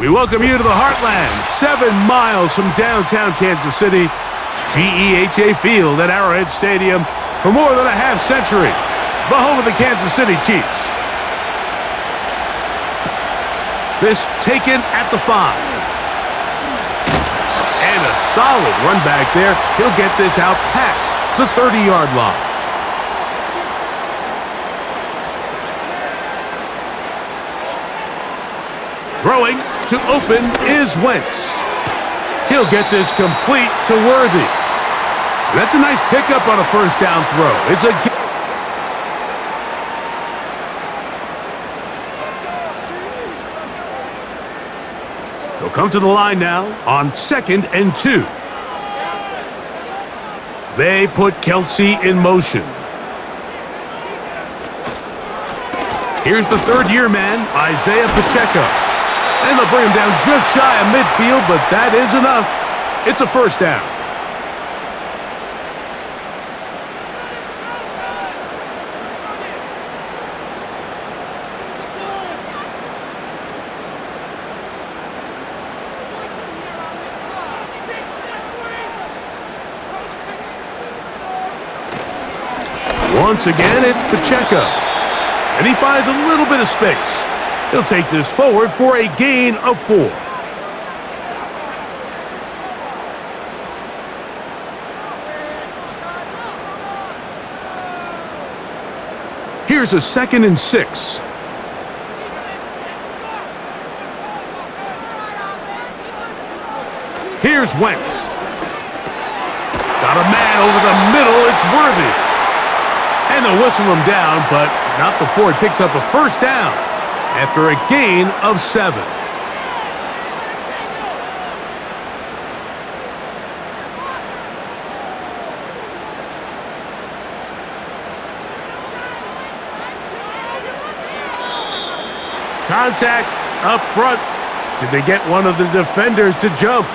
We welcome you to the Heartland, 7 miles from downtown Kansas City, GEHA Field at Arrowhead Stadium for more than a half century, the home of the Kansas City Chiefs. This taken at the 5. And a solid run back there. He'll get this out past the 30-yard line. Throwing to open is Wentz. He'll get this complete to Worthy. That's a nice pickup on a first down throw. It's a He'll come to the line now on 2nd and 2. They put Kelsey in motion. Here's the third-year man, Isaiah Pacheco. And they'll bring him down just shy of midfield, but that is enough. It's a first down. Once again, it's Pacheco. And he finds a little bit of space. He'll take this forward for a gain of 4. Here's a 2nd and 6. Here's Wentz. Got a man over the middle. It's Worthy. And they'll whistle him down, but not before he picks up a first down after a gain of 7. Contact up front. Did they get one of the defenders to jump?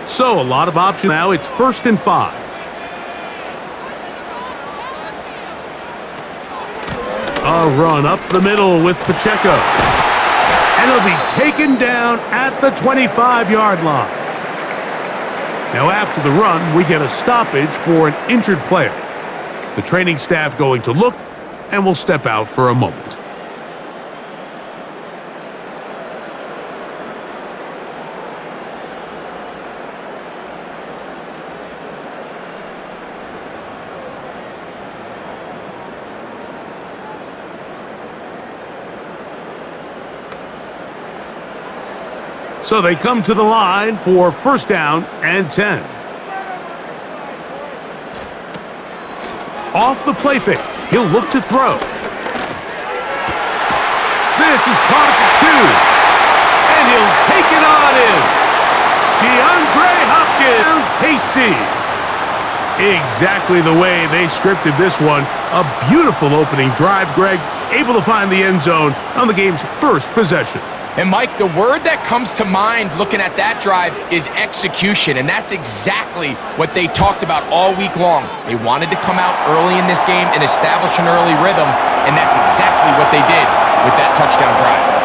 So a lot of options now. It's 1st and 5. A run up the middle with Pacheco. And he'll be taken down at the 25-yard line. Now after the run, we get a stoppage for an injured player. The training staff going to look and will step out for a moment. So they come to the line for 1st down and 10. Off the play fake, he'll look to throw. This is caught at the 2. And he'll take it on in. DeAndre Hopkins, Casey. Exactly the way they scripted this one. A beautiful opening drive, Greg. Able to find the end zone on the game's first possession. And Mike, the word that comes to mind looking at that drive is execution, and that's exactly what they talked about all week long. They wanted to come out early in this game and establish an early rhythm, and that's exactly what they did with that touchdown drive.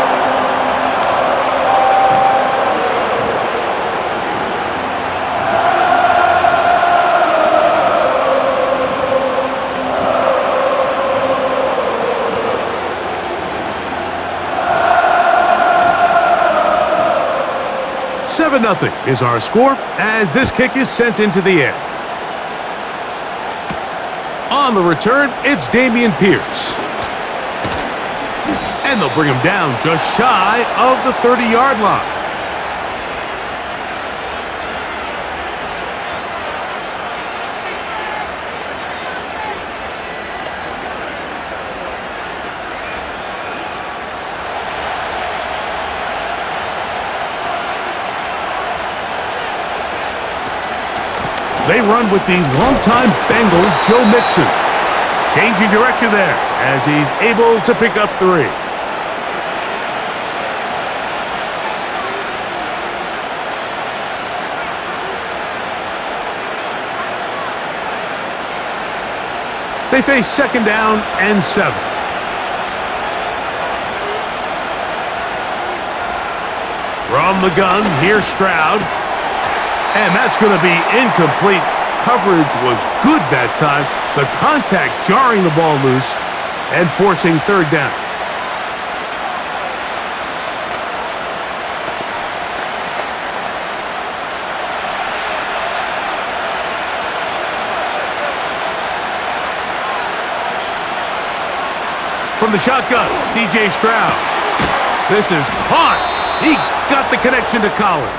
Nothing is our score as this kick is sent into the air. On the return, it's Dameon Pierce. And they'll bring him down just shy of the 30-yard line. They run with the longtime Bengal, Joe Mixon. Changing direction there as he's able to pick up 3. They face second down and 7. From the gun, here's Stroud. And that's going to be incomplete. Coverage was good that time. The contact jarring the ball loose and forcing third down. From the shotgun, C.J. Stroud. This is caught. He got the connection to Collins.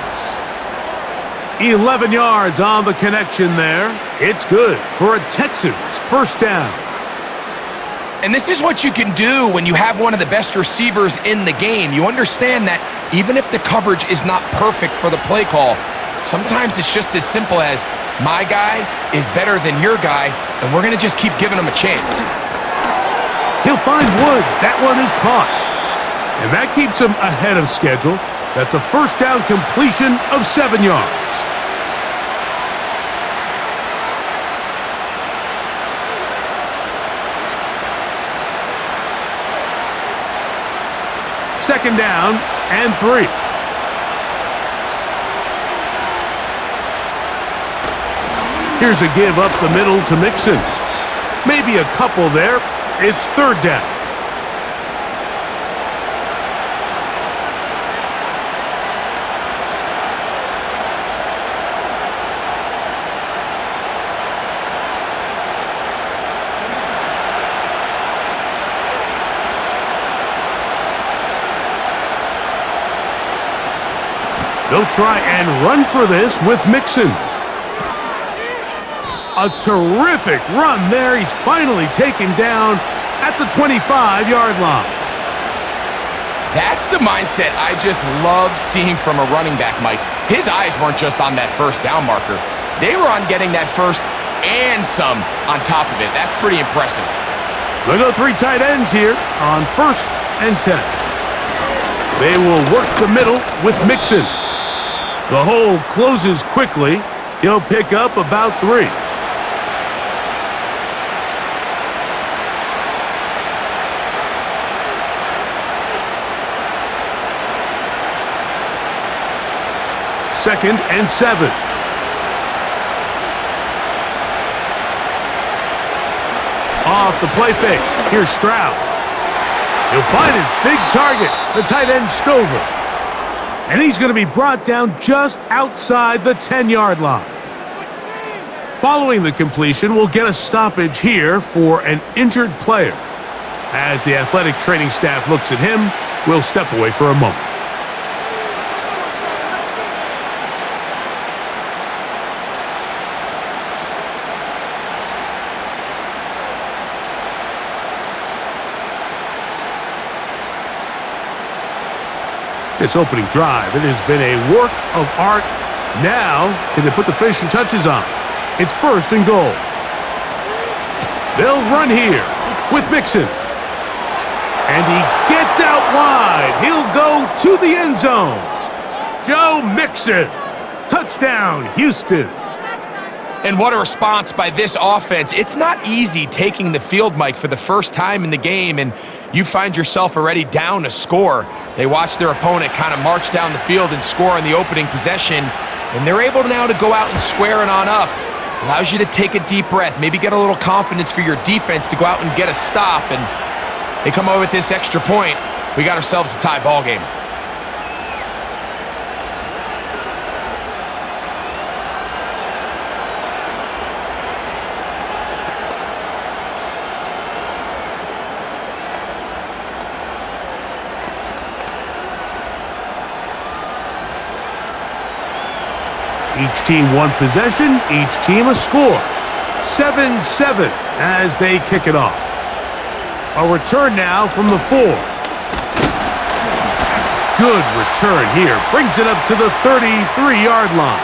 11 yards on the connection there. It's good for a Texans first down. And this is what you can do when you have one of the best receivers in the game. You understand that even if the coverage is not perfect for the play call, sometimes it's just as simple as my guy is better than your guy, and we're going to just keep giving him a chance. He'll find Woods. That one is caught. And that keeps him ahead of schedule. That's a first down completion of 7 yards. Second down and 3. Here's a give up the middle to Mixon. Maybe a couple there. It's third down. They'll try and run for this with Mixon. A terrific run there. He's finally taken down at the 25-yard line. That's the mindset I just love seeing from a running back, Mike. His eyes weren't just on that first down marker. They were on getting that first and some on top of it. That's pretty impressive. They'll go 3 tight ends here on first and 10. They will work the middle with Mixon. The hole closes quickly. He'll pick up about 3. Second and 7. Off the play fake. Here's Stroud. He'll find his big target, the tight end Stover. And he's going to be brought down just outside the 10-yard line. Following the completion, we'll get a stoppage here for an injured player. As the athletic training staff looks at him, we'll step away for a moment. This opening drive, it has been a work of art. Now, can they put the finishing touches on? It's first and goal. They'll run here with Mixon. And he gets out wide. He'll go to the end zone. Joe Mixon. Touchdown, Houston. And what a response by this offense. It's not easy taking the field, Mike, for the first time in the game, and you find yourself already down a score. They watch their opponent kind of march down the field and score on the opening possession, and they're able now to go out and square it on up. Allows you to take a deep breath, maybe get a little confidence for your defense to go out and get a stop, and they come over with this extra point. We got ourselves a tie ball game. Each team one possession, each team a score. 7-7 as they kick it off. A return now from the 4. Good return here. Brings it up to the 33-yard line.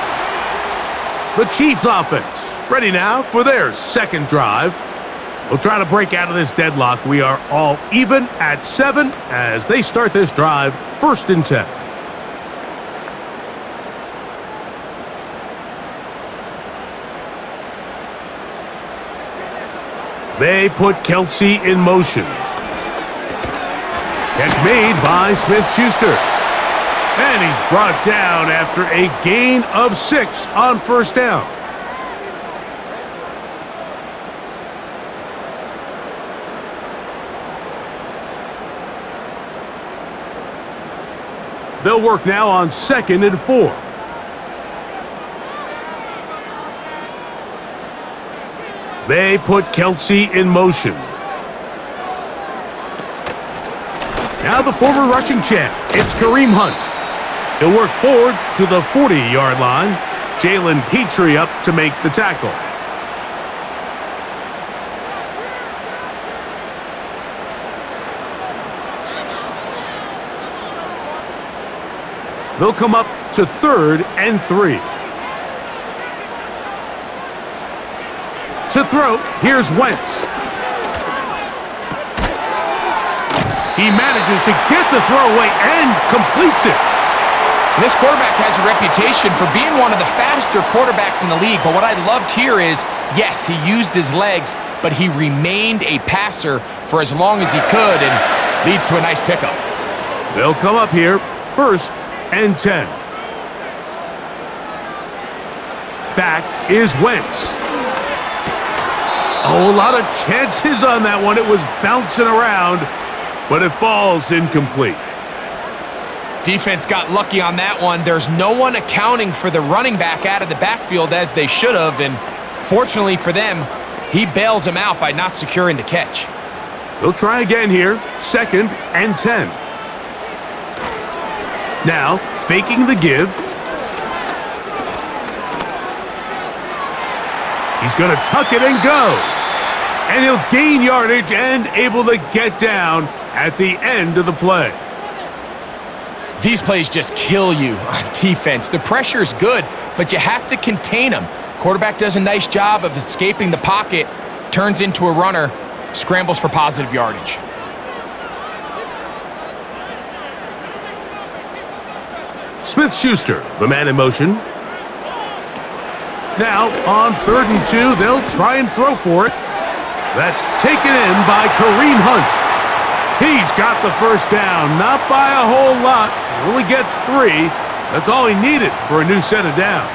The Chiefs offense ready now for their second drive. We'll try to break out of this deadlock. We are all even at 7 as they start this drive, first and 10. They put Kelsey in motion. Catch made by Smith-Schuster. And he's brought down after a gain of 6 on first down. They'll work now on 2nd and 4. They put Kelsey in motion. Now the former rushing champ, it's Kareem Hunt. He'll work forward to the 40-yard line. Jalen Petrie up to make the tackle. They'll come up to 3rd and 3. To throw, here's Wentz. He manages to get the throw away and completes it. This quarterback has a reputation for being one of the faster quarterbacks in the league, but what I loved here is, yes, he used his legs, but he remained a passer for as long as he could and leads to a nice pickup. They'll come up here, 1st and 10. Back is Wentz. Oh, a lot of chances on that one. It was bouncing around, but it falls incomplete. Defense got lucky on that one. There's no one accounting for the running back out of the backfield as they should have, and fortunately for them, he bails him out by not securing the catch. They'll try again here, 2nd and 10. Now, faking the give. He's going to tuck it and go. And he'll gain yardage and able to get down at the end of the play. These plays just kill you on defense. The pressure's good, but you have to contain them. Quarterback does a nice job of escaping the pocket, turns into a runner, scrambles for positive yardage. Smith-Schuster, the man in motion. Now, on 3rd and 2, they'll try and throw for it. That's taken in by Kareem Hunt. He's got the first down, not by a whole lot. He only gets 3. That's all he needed for a new set of downs.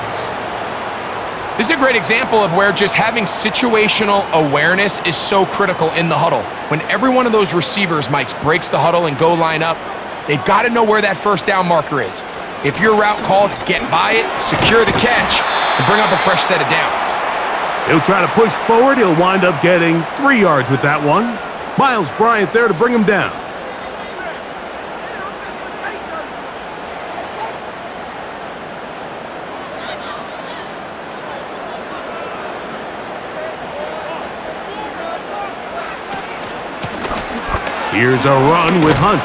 This is a great example of where just having situational awareness is so critical in the huddle. When every one of those receivers, Mike, breaks the huddle and go line up, they've got to know where that first down marker is. If your route calls, get by it, secure the catch, and bring up a fresh set of downs. He'll try to push forward. He'll wind up getting 3 yards with that one. Miles Bryant there to bring him down. Here's a run with Hunt.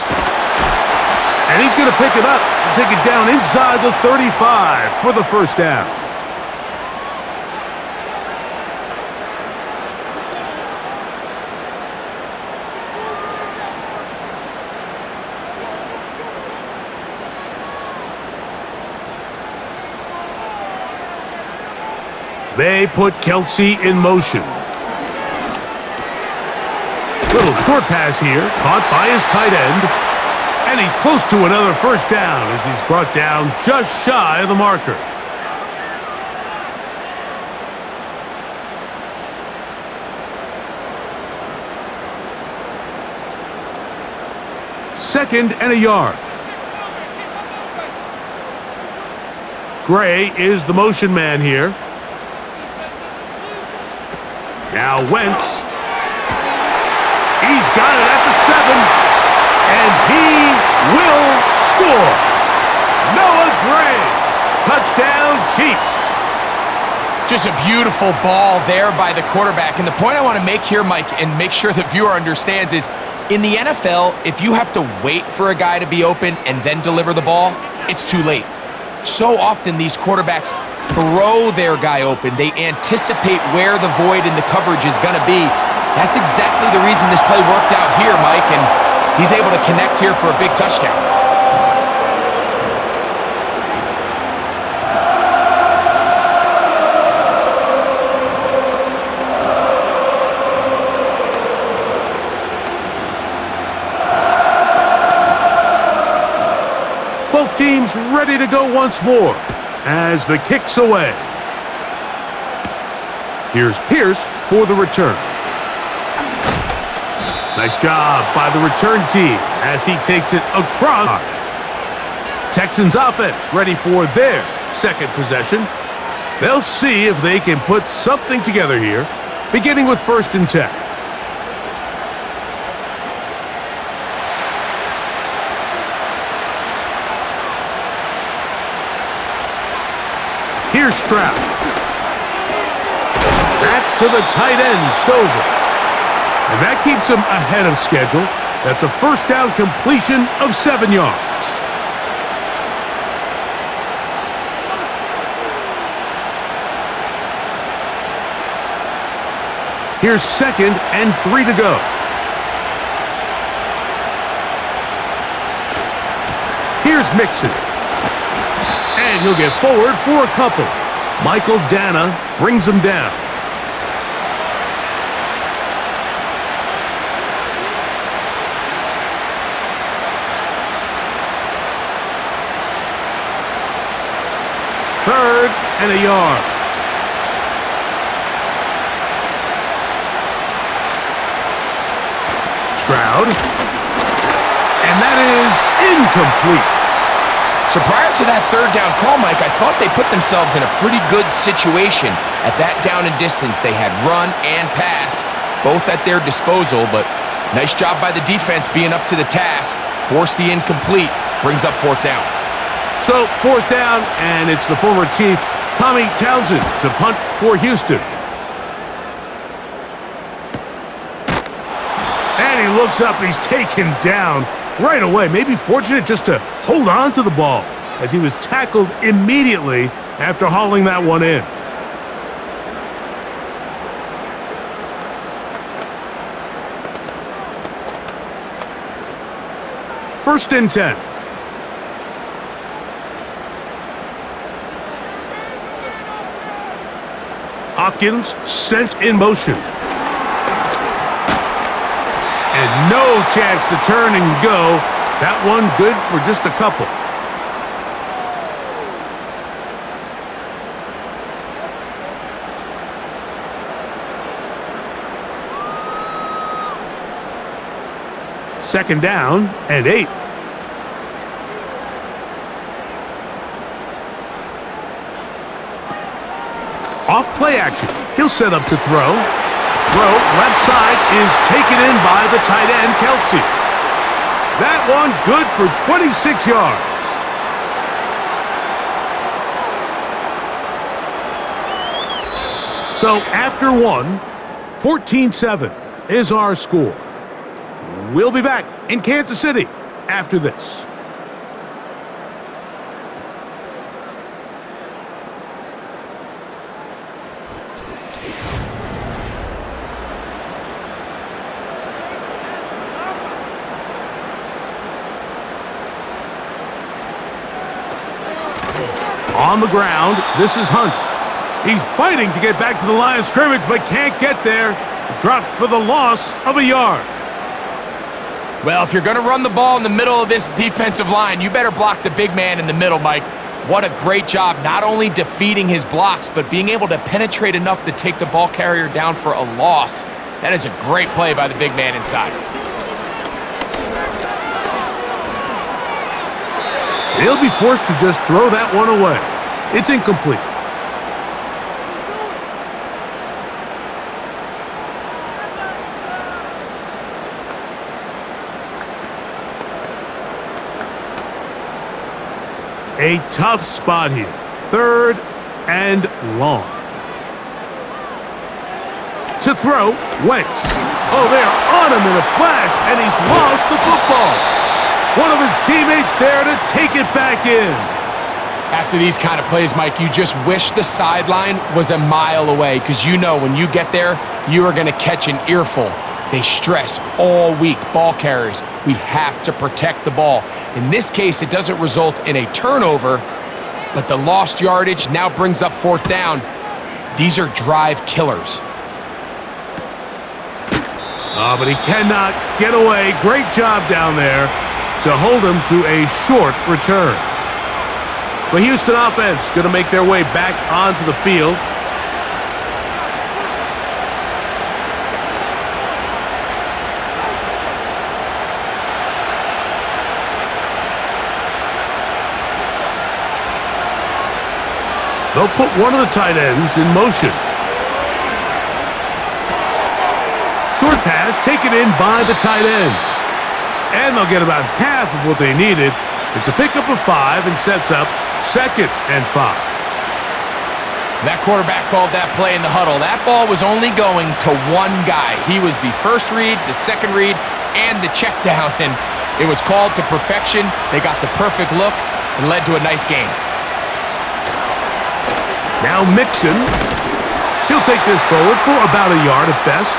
And he's going to pick it up and take it down inside the 35 for the first down. They put Kelsey in motion. Little short pass here, caught by his tight end. And he's close to another first down as he's brought down just shy of the marker. Second and a yard. Gray is the motion man here. Now Wentz. He's got it at the 7. And he will score. Noah Gray. Touchdown, Chiefs. Just a beautiful ball there by the quarterback. And the point I want to make here, Mike, and make sure the viewer understands is, in the NFL, if you have to wait for a guy to be open and then deliver the ball, it's too late. So often these quarterbacks throw their guy open. They anticipate where the void in the coverage is going to be. That's exactly the reason this play worked out here, Mike, and he's able to connect here for a big touchdown. is ready to go once more as the kick's away. Here's Pierce for the return. Nice job by the return team as he takes it across. Texans offense ready for their second possession. They'll see if they can put something together here, beginning with 1st and 10. Here's Stroud. That's to the tight end, Stover. And that keeps him ahead of schedule. That's a first down completion of 7 yards. Here's 2nd and 3 to go. Here's Mixon. And he'll get forward for a couple. Michael Dana brings him down. Third and a yard. Stroud. And that is incomplete. So prior to that 3rd down call, Mike, I thought they put themselves in a pretty good situation. At that down and distance, they had run and pass, both at their disposal, but nice job by the defense being up to the task. Forced the incomplete, brings up 4th down. So 4th down, and it's the former Chief, Tommy Townsend, to punt for Houston. And he looks up, and he's taken down right away. Maybe fortunate just to hold on to the ball as he was tackled immediately after hauling that one in. First and 10. Hopkins sent in motion. And no chance to turn and go. That one good for just a couple. Second down and 8. Off play action. He'll set up to throw. Throw left side is taken in by the tight end, Kelsey. That one good for 26 yards. So after one, 14-7 is our score. We'll be back in Kansas City after this. On the ground, this is Hunt. He's fighting to get back to the line of scrimmage, but can't get there. Dropped for the loss of a yard. Well, if you're going to run the ball in the middle of this defensive line, you better block the big man in the middle, Mike. What a great job, not only defeating his blocks, but being able to penetrate enough to take the ball carrier down for a loss. That is a great play by the big man inside. He'll be forced to just throw that one away. It's incomplete. A tough spot here. Third and long. To throw, Wentz. Oh, they are on him in a flash, and he's lost the football. One of his teammates there to take it back in. After these kind of plays, Mike, you just wish the sideline was a mile away because you know when you get there, you are going to catch an earful. They stress all week, ball carriers. We have to protect the ball. In this case, it doesn't result in a turnover, but the lost yardage now brings up 4th down. These are drive killers. Oh, but he cannot get away. Great job down there to hold him to a short return. The Houston offense going to make their way back onto the field. They'll put one of the tight ends in motion. Short pass taken in by the tight end. And they'll get about half of what they needed. It's a pickup of 5 and sets up 2nd and 5. That quarterback called that play in the huddle. That ball was only going to one guy. He was the first read, the second read, and the check down. And it was called to perfection. They got the perfect look and led to a nice game. Now Mixon. He'll take this forward for about a yard at best.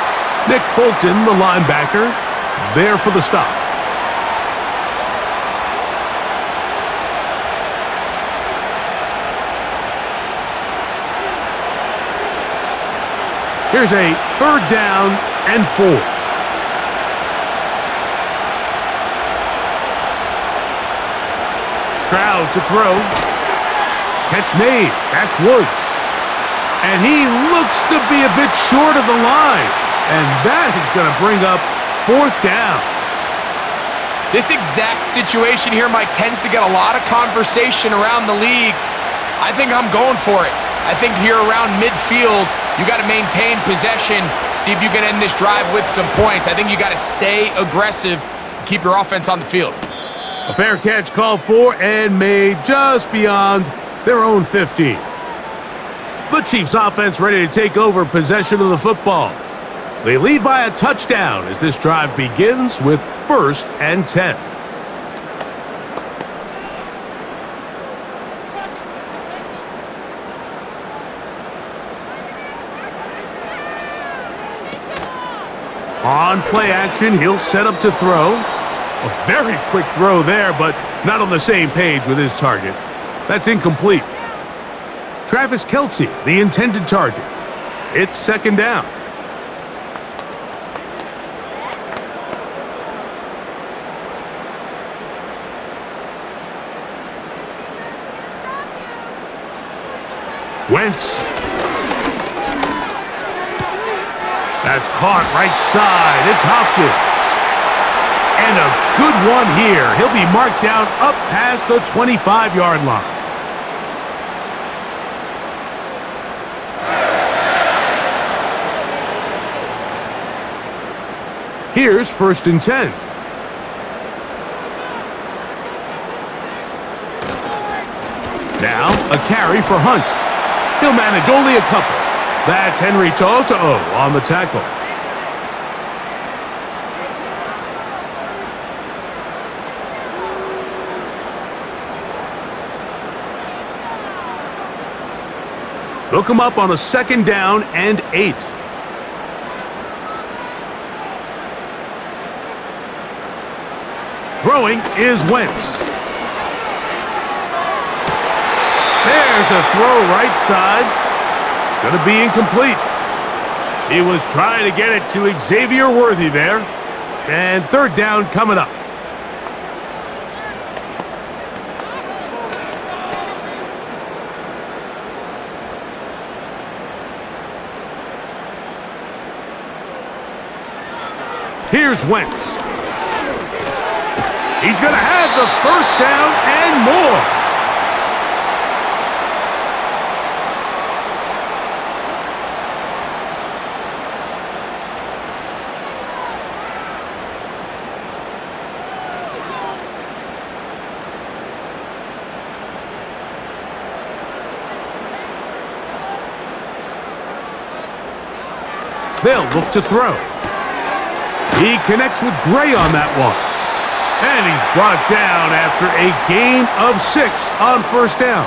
Nick Bolton, the linebacker, there for the stop. Here's a 3rd down and 4. Stroud to throw. Catch made. That's Woods. And he looks to be a bit short of the line. And that is going to bring up 4th down. This exact situation here, Mike, tends to get a lot of conversation around the league. I think I'm going for it. I think here around midfield, you got to maintain possession, see if you can end this drive with some points. I think you got to stay aggressive, keep your offense on the field. A fair catch called for and made just beyond their own 15. The Chiefs offense ready to take over possession of the football. They lead by a touchdown as this drive begins with 1st and 10. On play action, he'll set up to throw. A very quick throw there, but not on the same page with his target. That's incomplete. Travis Kelce, the intended target. It's 2nd down. Wentz. That's caught right side. It's Hopkins. And a good one here. He'll be marked down up past the 25-yard line. Here's 1st and 10. Now a carry for Hunt. He'll manage only a couple. That's Henry To'o on the tackle. They'll come up on a 2nd down and 8. Throwing is Wentz. There's a throw right side. It's going to be incomplete. He was trying to get it to Xavier Worthy there. And 3rd down coming up. Here's Wentz. He's going to have the 1st down and more. They'll look to throw. He connects with Gray on that one. And he's brought down after a gain of 6 on 1st down.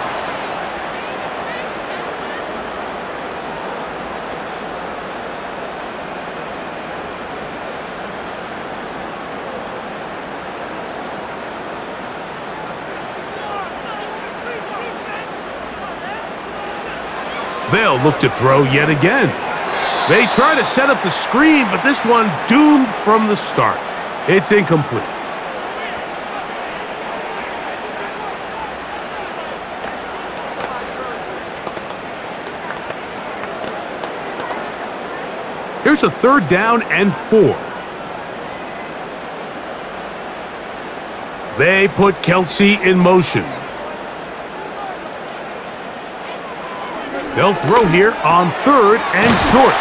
They'll look to throw yet again. They try to set up the screen, but this one doomed from the start. It's incomplete. Here's a 3rd down and 4. They put Kelsey in motion. They'll throw here on 3rd and short.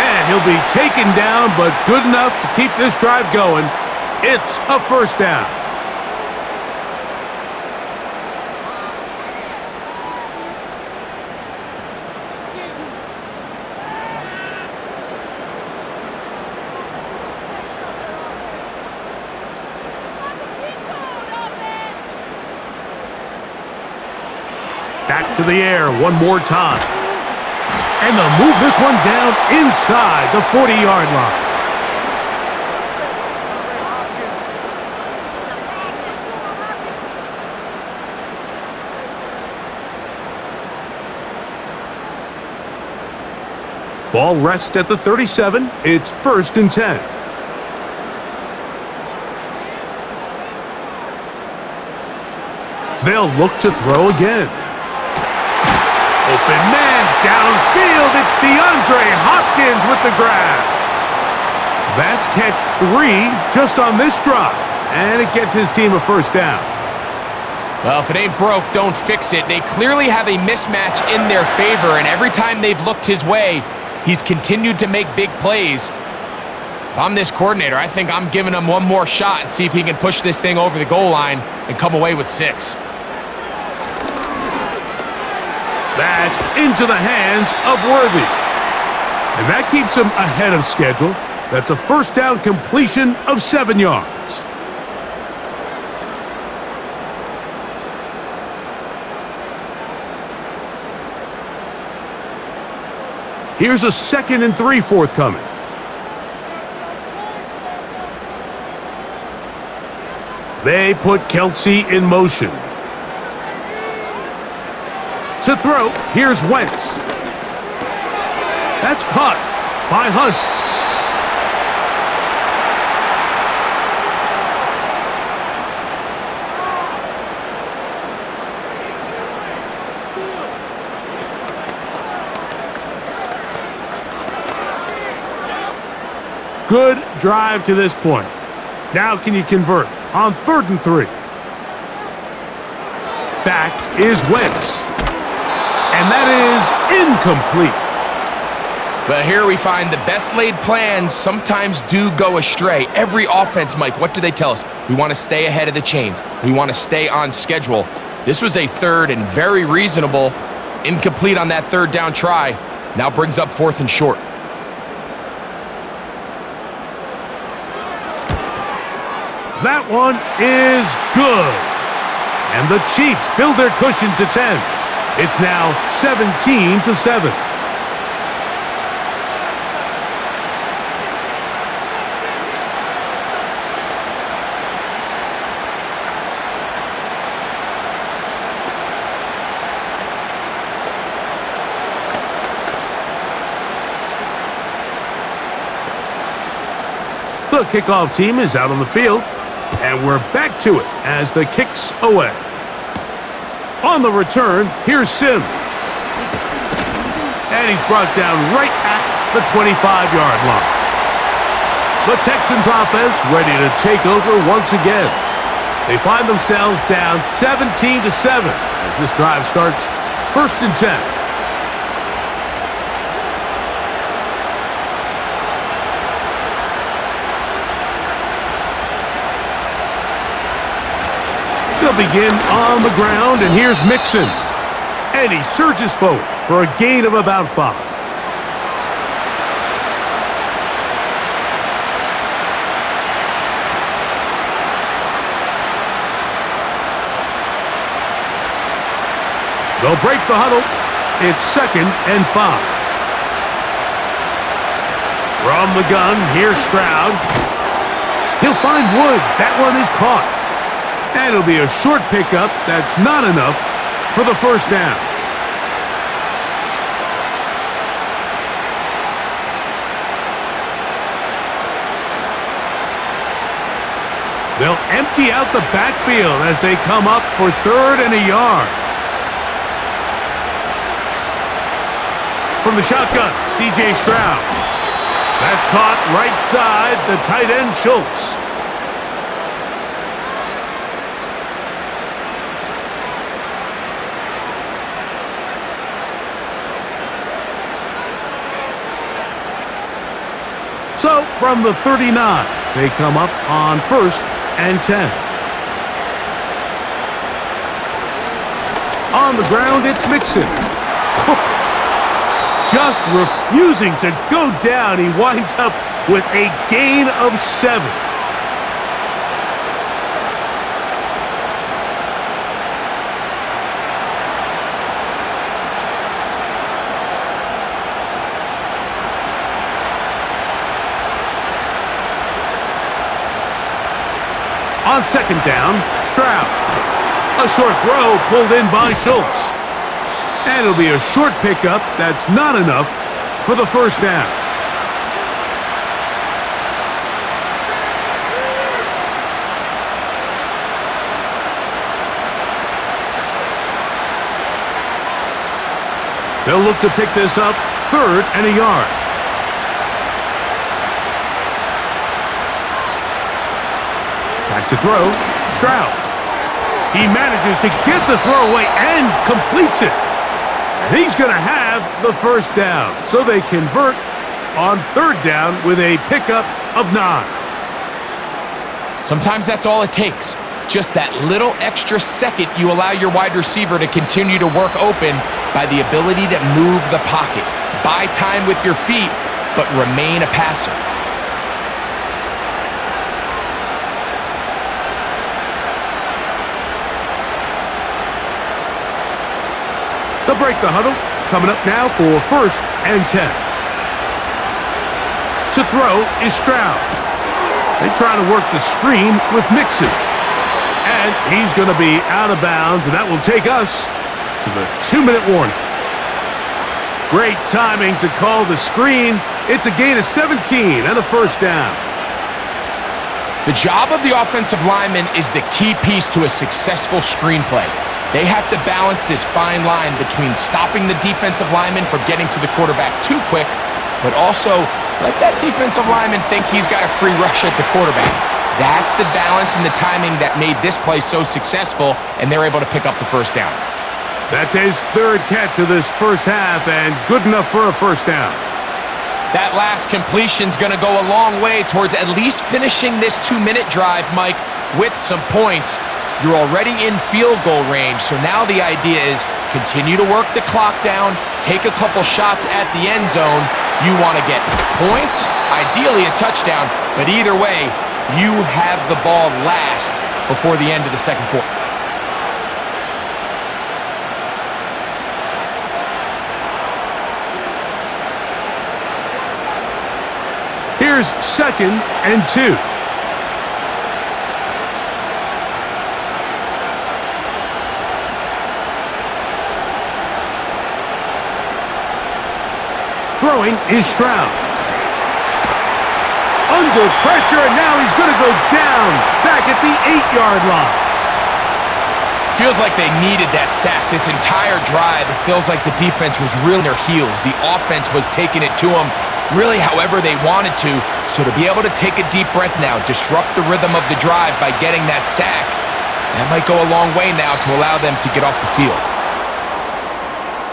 And he'll be taken down, but good enough to keep this drive going. It's a 1st down. Back to the air one more time. And they'll move this one down inside the 40-yard line. Ball rests at the 37. It's 1st and 10. They'll look to throw again. Open man downfield. It's DeAndre Hopkins with the grab. That's catch 3 just on this drive. And it gets his team a 1st down. Well, if it ain't broke, don't fix it. They clearly have a mismatch in their favor, and every time they've looked his way, he's continued to make big plays. If I'm this coordinator, I think I'm giving him one more shot and see if he can push this thing over the goal line and come away with 6. That's into the hands of Worthy. And that keeps him ahead of schedule. That's a 1st down completion of 7 yards. Here's a 2nd and 3 forthcoming. They put Kelsey in motion. To throw, here's Wentz. That's caught by Hunt. Good drive to this point. Now can you convert on 3rd and 3? Back is Wentz. And that is incomplete. But here we find the best laid plans sometimes do go astray. Every offense, Mike, what do they tell us? We want to stay ahead of the chains. We want to stay on schedule. This was a 3rd and very reasonable. Incomplete on that 3rd down try. Now brings up 4th and short. That one is good. And the Chiefs build their cushion to 10. It's now 17-7. The kickoff team is out on the field, and we're back to it as the kick's away. On the return, here's Sims. And he's brought down right at the 25-yard line. The Texans offense ready to take over once again. They find themselves down 17-7 as this drive starts 1st and 10. They'll begin on the ground, and here's Mixon. And he surges forward for a gain of about 5. They'll break the huddle. It's 2nd and 5. From the gun, here's Stroud. He'll find Woods. That one is caught. And it'll be a short pickup. That's not enough for the 1st down. They'll empty out the backfield as they come up for 3rd and a yard. From the shotgun, C.J. Stroud. That's caught right side, the tight end Schultz. So, from the 39, they come up on 1st and 10. On the ground, it's Mixon. Just refusing to go down. He winds up with a gain of 7. On 2nd down, Stroud. A short throw pulled in by Schultz. And it'll be a short pickup. That's not enough for the 1st down. They'll look to pick this up 3rd and a yard. Back to throw, Stroud. He manages to get the throw away and completes it. And he's going to have the 1st down. So they convert on 3rd down with a pickup of 9. Sometimes that's all it takes. Just that little extra second you allow your wide receiver to continue to work open by the ability to move the pocket. Buy time with your feet, but remain a passer. They'll break the huddle. Coming up now for 1st and 10. To throw is Stroud. They try to work the screen with Mixon. And he's going to be out of bounds, and that will take us to the 2-minute warning. Great timing to call the screen. It's a gain of 17 and a 1st down. The job of the offensive lineman is the key piece to a successful screenplay. They have to balance this fine line between stopping the defensive lineman from getting to the quarterback too quick, but also let that defensive lineman think he's got a free rush at the quarterback. That's the balance and the timing that made this play so successful, and they're able to pick up the 1st down. That's his 3rd catch of this 1st half, and good enough for a 1st down. That last completion's going to go a long way towards at least finishing this 2-minute drive, Mike, with some points. You're already in field goal range, so now the idea is continue to work the clock down, take a couple shots at the end zone. You want to get points, ideally a touchdown, but either way, you have the ball last before the end of the 2nd quarter. Here's 2nd and 2. Throwing is Stroud. Under pressure, and now he's going to go down back at the 8-yard line. Feels like they needed that sack this entire drive. It feels like the defense was really on their heels. The offense was taking it to them really however they wanted to. So to be able to take a deep breath now, disrupt the rhythm of the drive by getting that sack, that might go a long way now to allow them to get off the field.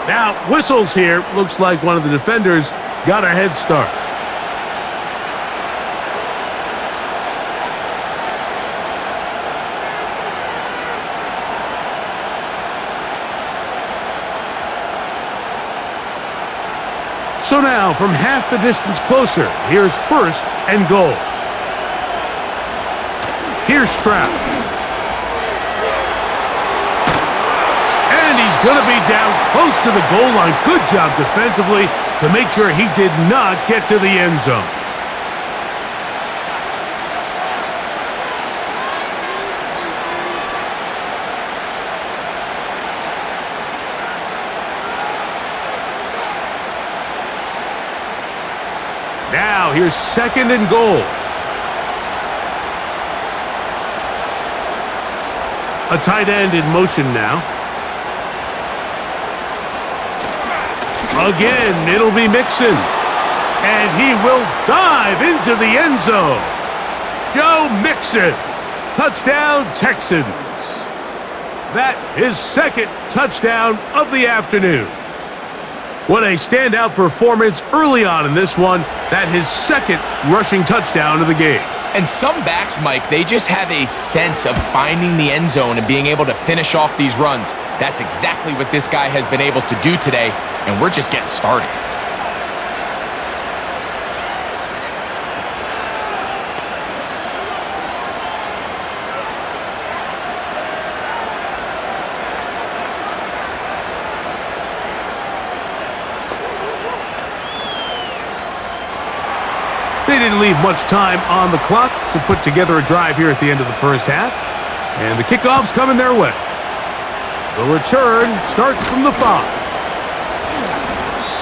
Now, whistles here. Looks like one of the defenders got a head start. So now, from half the distance closer, here's 1st and goal. Here's Stroud. And he's going to be down close to the goal line. Good job defensively to make sure he did not get to the end zone. Now, here's 2nd and goal. A tight end in motion now. Again, it'll be Mixon. And he will dive into the end zone. Joe Mixon, touchdown Texans. That his second touchdown of the afternoon. What a standout performance early on in this one. That his second rushing touchdown of the game. And some backs, Mike, they just have a sense of finding the end zone and being able to finish off these runs. That's exactly what this guy has been able to do today, and we're just getting started. They didn't leave much time on the clock to put together a drive here at the end of the first half. And the kickoff's coming their way. The return starts from the 5.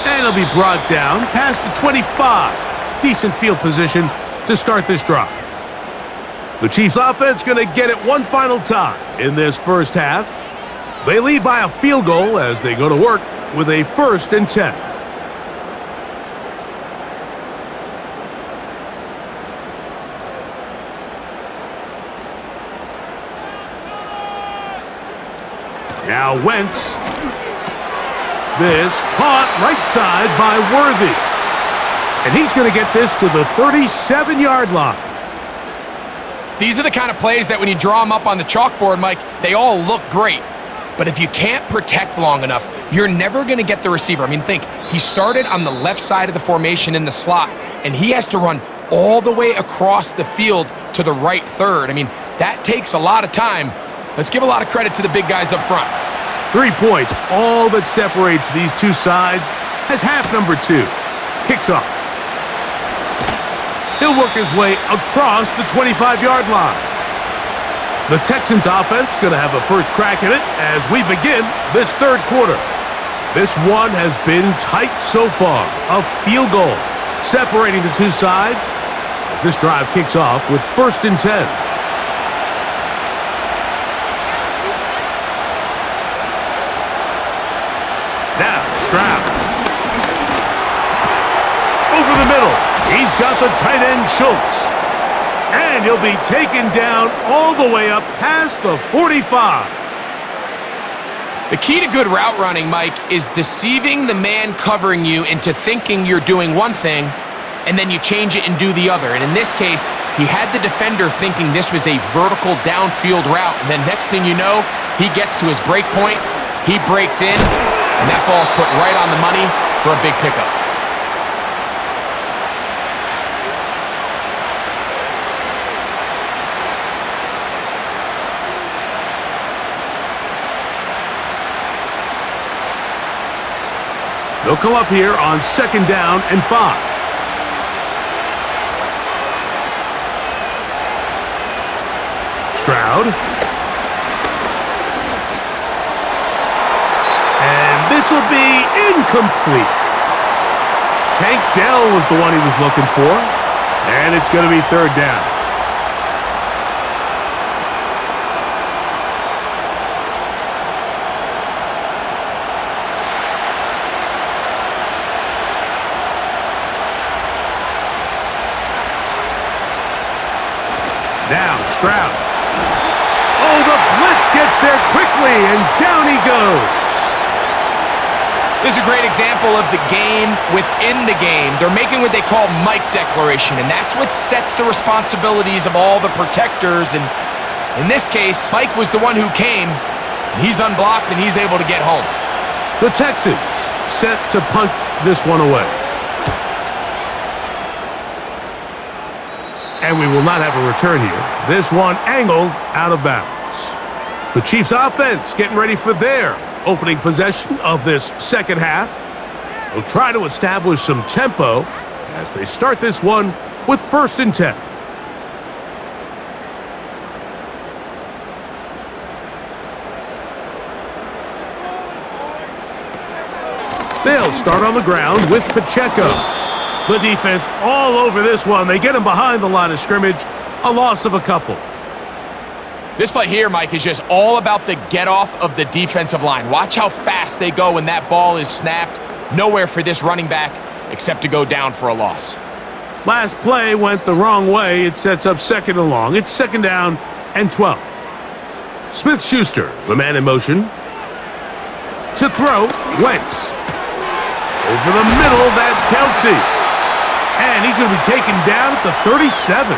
And it'll be brought down past the 25. Decent field position to start this drive. The Chiefs offense going to get it one final time in this first half. They lead by a field goal as they go to work with a 1st and 10. Now Wentz. This caught right side by Worthy. And he's going to get this to the 37-yard line. These are the kind of plays that when you draw them up on the chalkboard, Mike, they all look great. But if you can't protect long enough, you're never going to get the receiver. I mean, think, he started on the left side of the formation in the slot, and he has to run all the way across the field to the right third. I mean, that takes a lot of time. Let's give a lot of credit to the big guys up front. 3 points, all that separates these two sides, as half number 2 kicks off. He'll work his way across the 25-yard line. The Texans offense going to have a first crack at it as we begin this third quarter. This one has been tight so far. A field goal separating the two sides as this drive kicks off with 1st and 10. Now, Stroud. Over the middle. He's got the tight end, Schultz. And he'll be taken down all the way up past the 45. The key to good route running, Mike, is deceiving the man covering you into thinking you're doing one thing, and then you change it and do the other. And in this case, he had the defender thinking this was a vertical downfield route. And then next thing you know, he gets to his break point, he breaks in, and that ball's put right on the money for a big pickup. They'll come up here on 2nd down and 5. Stroud. And this will be incomplete. Tank Dell was the one he was looking for. And it's going to be 3rd down. Now, Stroud. Oh, the blitz gets there quickly, and down he goes. This is a great example of the game within the game. They're making what they call Mike declaration, and that's what sets the responsibilities of all the protectors. And in this case, Mike was the one who came, and he's unblocked, and he's able to get home. The Texans set to punt this one away. And we will not have a return here. This one angled out of bounds. The Chiefs offense getting ready for their opening possession of this second half. They'll try to establish some tempo as they start this one with 1st and 10. They'll start on the ground with Pacheco. The defense all over this one. They get him behind the line of scrimmage. A loss of a couple. This play here, Mike, is just all about the get-off of the defensive line. Watch how fast they go when that ball is snapped. Nowhere for this running back. except to go down for a loss. Last play went the wrong way. It sets up 2nd and long. It's 2nd down and 12. Smith-Schuster, the man in motion. To throw, Wentz. Over the middle, that's Kelsey. And he's going to be taken down at the 37.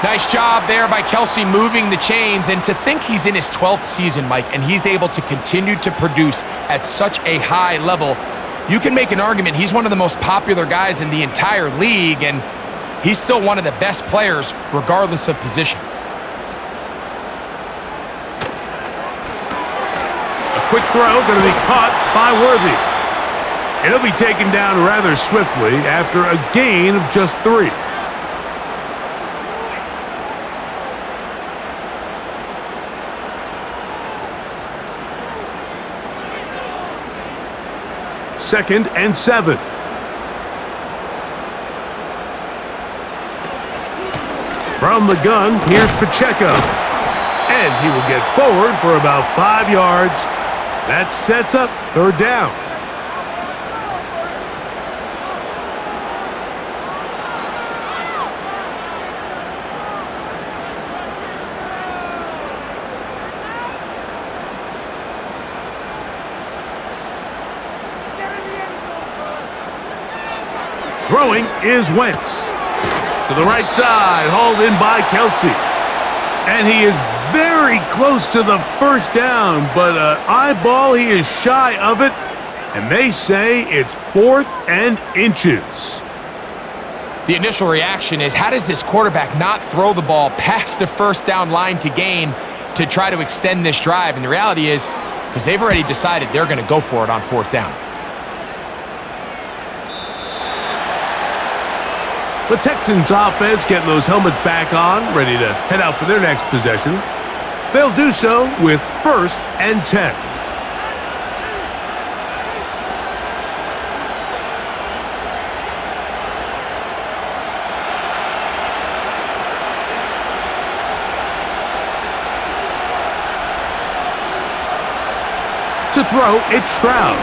Nice job there by Kelsey moving the chains. And to think he's in his 12th season, Mike, and he's able to continue to produce at such a high level, you can make an argument he's one of the most popular guys in the entire league, and he's still one of the best players regardless of position. A quick throw going to be caught by Worthy. It'll be taken down rather swiftly after a gain of just 3. Second and 7. From the gun, here's Pacheco. And he will get forward for about 5 yards. That sets up 3rd down. Throwing is Wentz. To the right side, hauled in by Kelsey. And he is very close to the 1st down, but eyeball, he is shy of it. And they say it's 4th and inches. The initial reaction is, how does this quarterback not throw the ball past the 1st down line to gain to try to extend this drive? And the reality is, because they've already decided they're going to go for it on 4th down. The Texans offense getting those helmets back on, ready to head out for their next possession. They'll do so with 1st and 10. To throw, it's Stroud.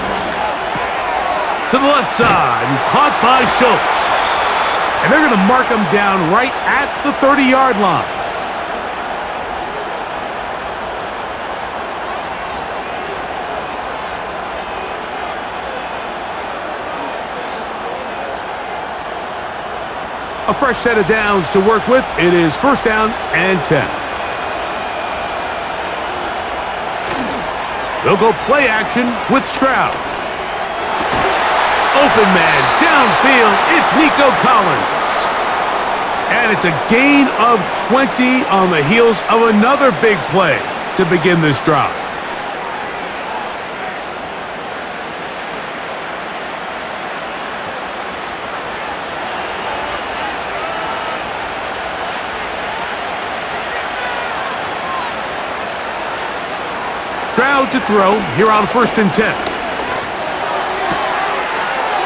To the left side, and caught by Schultz. And they're going to mark him down right at the 30-yard line. A fresh set of downs to work with. It is 1st down and 10. They'll go play action with Stroud. Open man, downfield, it's Nico Collins. And it's a gain of 20 on the heels of another big play to begin this drive. Stroud to throw here on 1st and 10.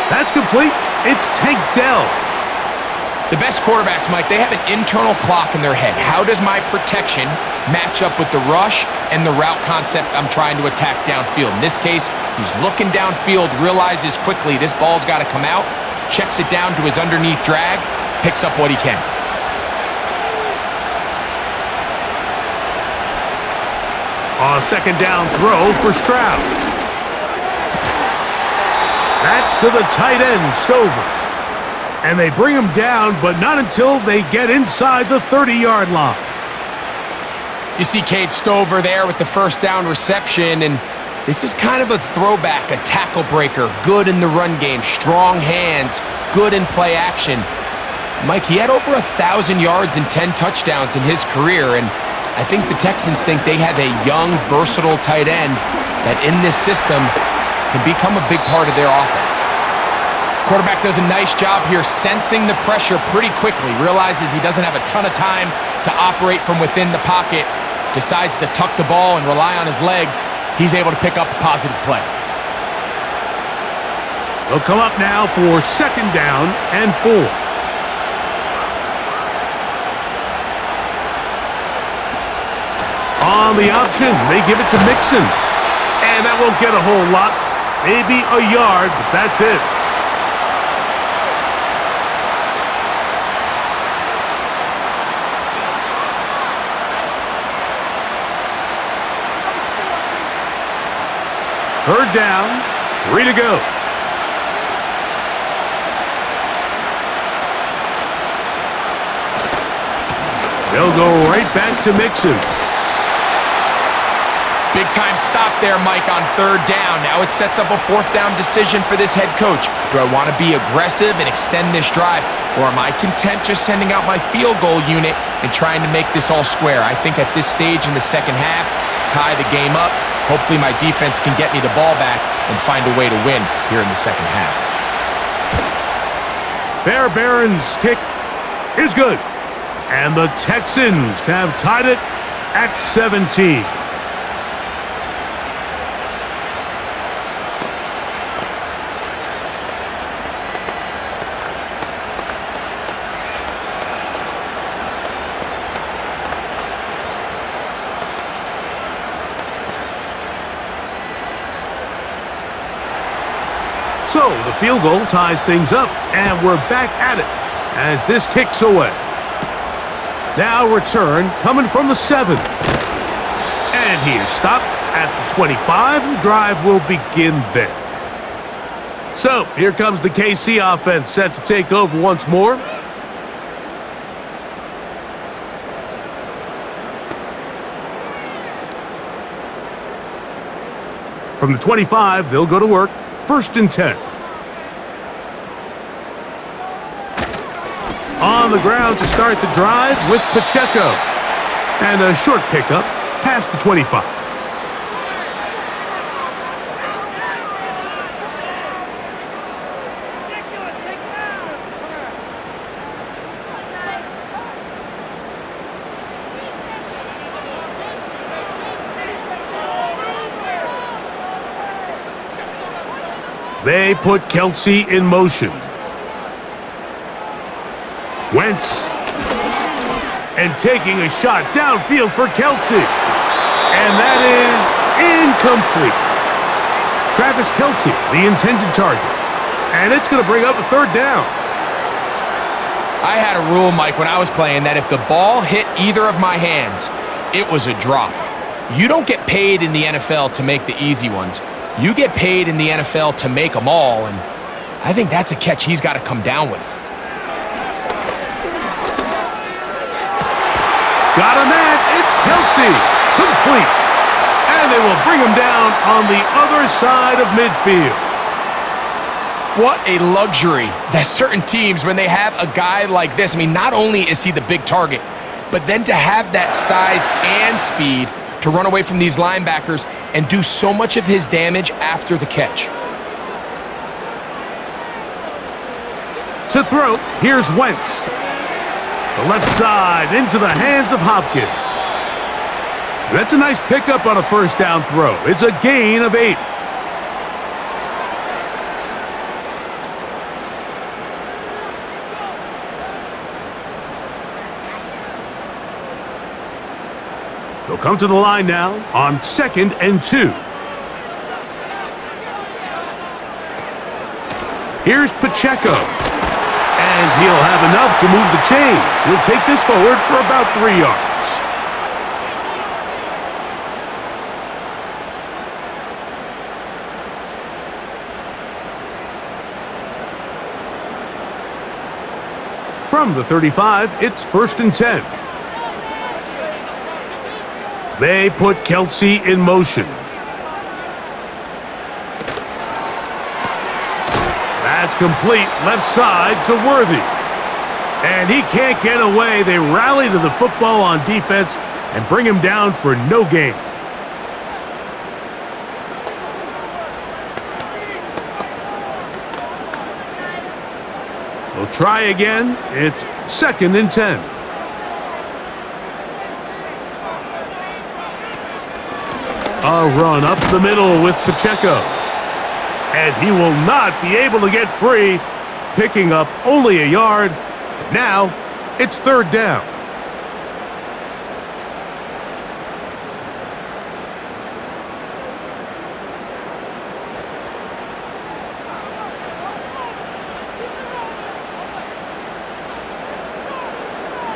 That's complete. It's Tank Dell. The best quarterbacks, Mike, they have an internal clock in their head. How does my protection match up with the rush and the route concept I'm trying to attack downfield? In this case, he's looking downfield, realizes quickly this ball's got to come out, checks it down to his underneath drag, picks up what he can. A 2nd down throw for Stroud. That's to the tight end, Stover. And they bring him down, but not until they get inside the 30-yard line. You see Cade Stover there with the 1st down reception, and this is kind of a throwback, a tackle breaker, good in the run game, strong hands, good in play action. Mike, he had over 1,000 yards and 10 touchdowns in his career, and I think the Texans think they have a young, versatile tight end that in this system can become a big part of their offense. Quarterback does a nice job here sensing the pressure pretty quickly, realizes he doesn't have a ton of time to operate from within the pocket, decides to tuck the ball and rely on his legs. He's able to pick up a positive play. They'll come up now for 2nd down and 4. On the option, they give it to Mixon. And that won't get a whole lot. Maybe a yard, but that's it. Third down, 3 to go. They'll go right back to Mixon. Big-time stop there, Mike, on third down. Now it sets up a fourth down decision for this head coach. Do I want to be aggressive and extend this drive, or am I content just sending out my field goal unit and trying to make this all square? I think at this stage in the second half, tie the game up. Hopefully my defense can get me the ball back and find a way to win here in the second half. Fairbairn's kick is good. And the Texans have tied it at 17. So the field goal ties things up, and we're back at it as this kicks away. Now return coming from the 7. And he is stopped at the 25. The drive will begin there. So here comes the KC offense set to take over once more. From the 25, they'll go to work. 1st and 10. On the ground to start the drive with Pacheco. And a short pickup past the 25. They put Kelsey in motion. Wentz. And taking a shot downfield for Kelsey. And that is incomplete. Travis Kelsey, the intended target. And it's going to bring up a 3rd down. I had a rule, Mike, when I was playing that if the ball hit either of my hands, it was a drop. You don't get paid in the NFL to make the easy ones. You get paid in the NFL to make them all, and I think that's a catch he's got to come down with. Got a man, it's Kelsey, complete. And they will bring him down on the other side of midfield. What a luxury that certain teams, when they have a guy like this, I mean, not only is he the big target, but then to have that size and speed to run away from these linebackers and do so much of his damage after the catch. To throw, here's Wentz. The left side into the hands of Hopkins. That's a nice pickup on a 1st down throw. It's a gain of 8. They'll come to the line now on 2nd and 2. Here's Pacheco. And he'll have enough to move the chains. He'll take this forward for about 3 yards. From the 35, it's 1st and 10. They put Kelsey in motion. That's complete, left side to Worthy. And he can't get away. They rally to the football on defense and bring him down for no gain. They'll try again. It's 2nd and 10. A run up the middle with Pacheco. And he will not be able to get free, picking up only a yard. Now, it's 3rd down.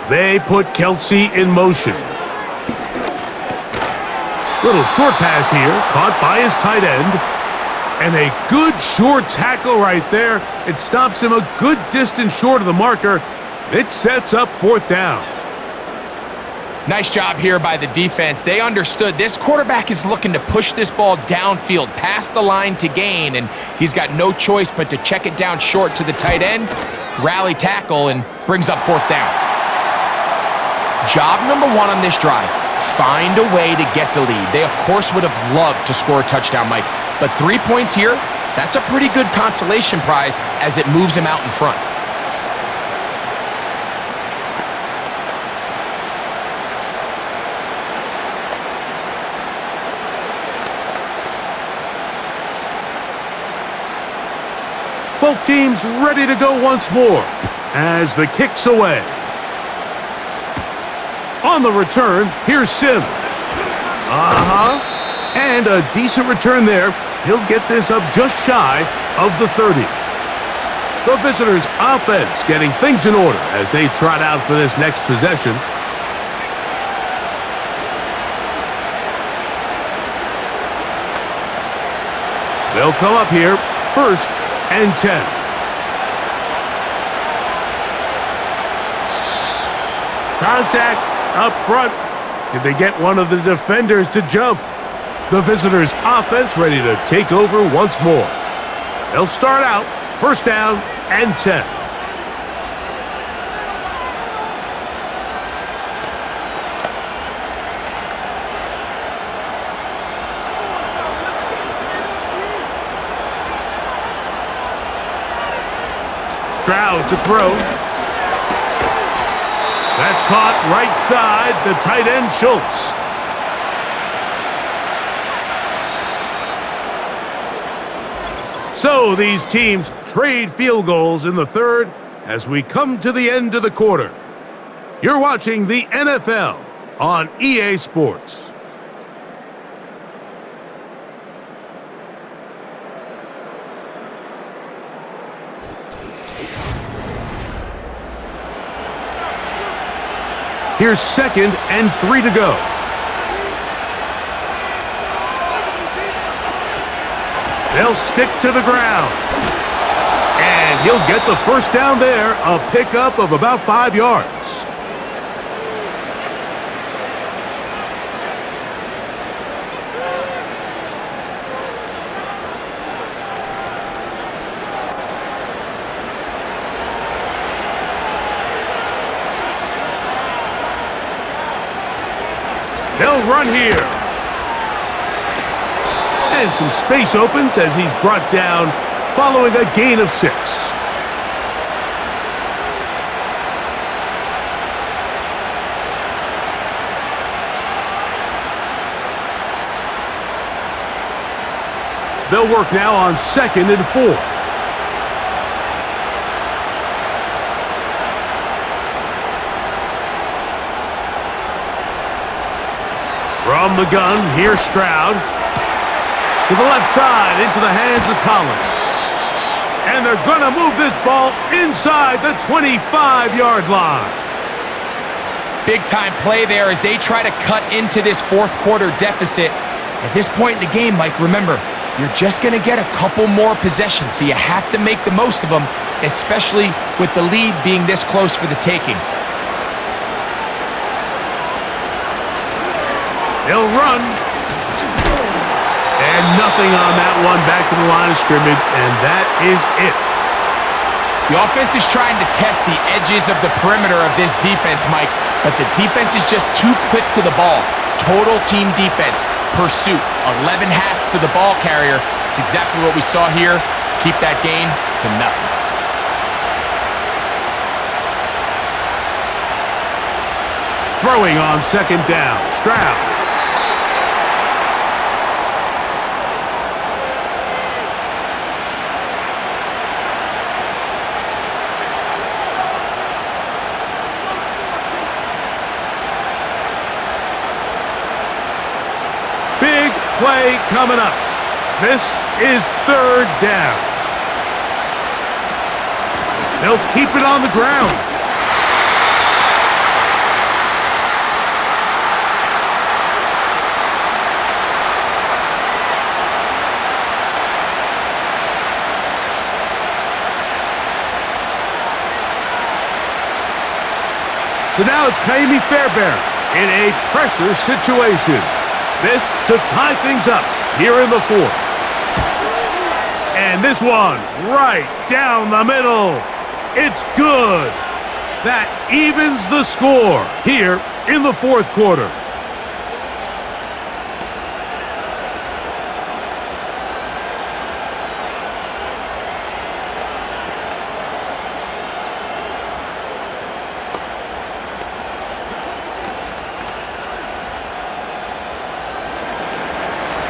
They put Kelsey in motion. Little short pass here, caught by his tight end. And a good short tackle right there. It stops him a good distance short of the marker. It sets up 4th down. Nice job here by the defense. They understood this quarterback is looking to push this ball downfield past the line to gain, and he's got no choice but to check it down short to the tight end, rally tackle, and brings up 4th down. Job number 1 on this drive, find a way to get the lead. They, of course, would have loved to score a touchdown, Mike, but 3 points here, that's a pretty good consolation prize as it moves him out in front. Both teams ready to go once more as the kick's away. On the return, here's Sims. And a decent return there. He'll get this up just shy of the 30. The visitors' offense getting things in order as they trot out for this next possession. They'll come up here, 1st and 10. Contact up front. Did they get one of the defenders to jump? The visitors' offense ready to take over once more. They'll start out 1st down and 10. Stroud to throw. That's caught right side, the tight end Schultz. So these teams trade field goals in the 3rd as we come to the end of the quarter. You're watching the NFL on EA Sports. Here's 2nd and 3 to go. They'll stick to the ground. And he'll get the 1st down there, a pickup of about 5 yards. They'll run here. And some space opens as he's brought down following a gain of 6. They'll work now on 2nd and 4. From the gun, here's Stroud. To the left side, into the hands of Collins. And they're going to move this ball inside the 25-yard line. Big-time play there as they try to cut into this 4th quarter deficit. At this point in the game, Mike, remember, you're just going to get a couple more possessions, so you have to make the most of them, especially with the lead being this close for the taking. They'll run. And nothing on that one, back to the line of scrimmage, and that is it. The offense is trying to test the edges of the perimeter of this defense, Mike, but the defense is just too quick to the ball. Total team defense, pursuit, 11 hats to the ball carrier. It's exactly what we saw here. Keep that gain to nothing. Throwing on 2nd down, Stroud. Play coming up. This is 3rd down. They'll keep it on the ground. So now it's Kaimi Fairbairn in a pressure situation. This to tie things up here in the fourth. And this one right down the middle. It's good. That evens the score here in the fourth quarter.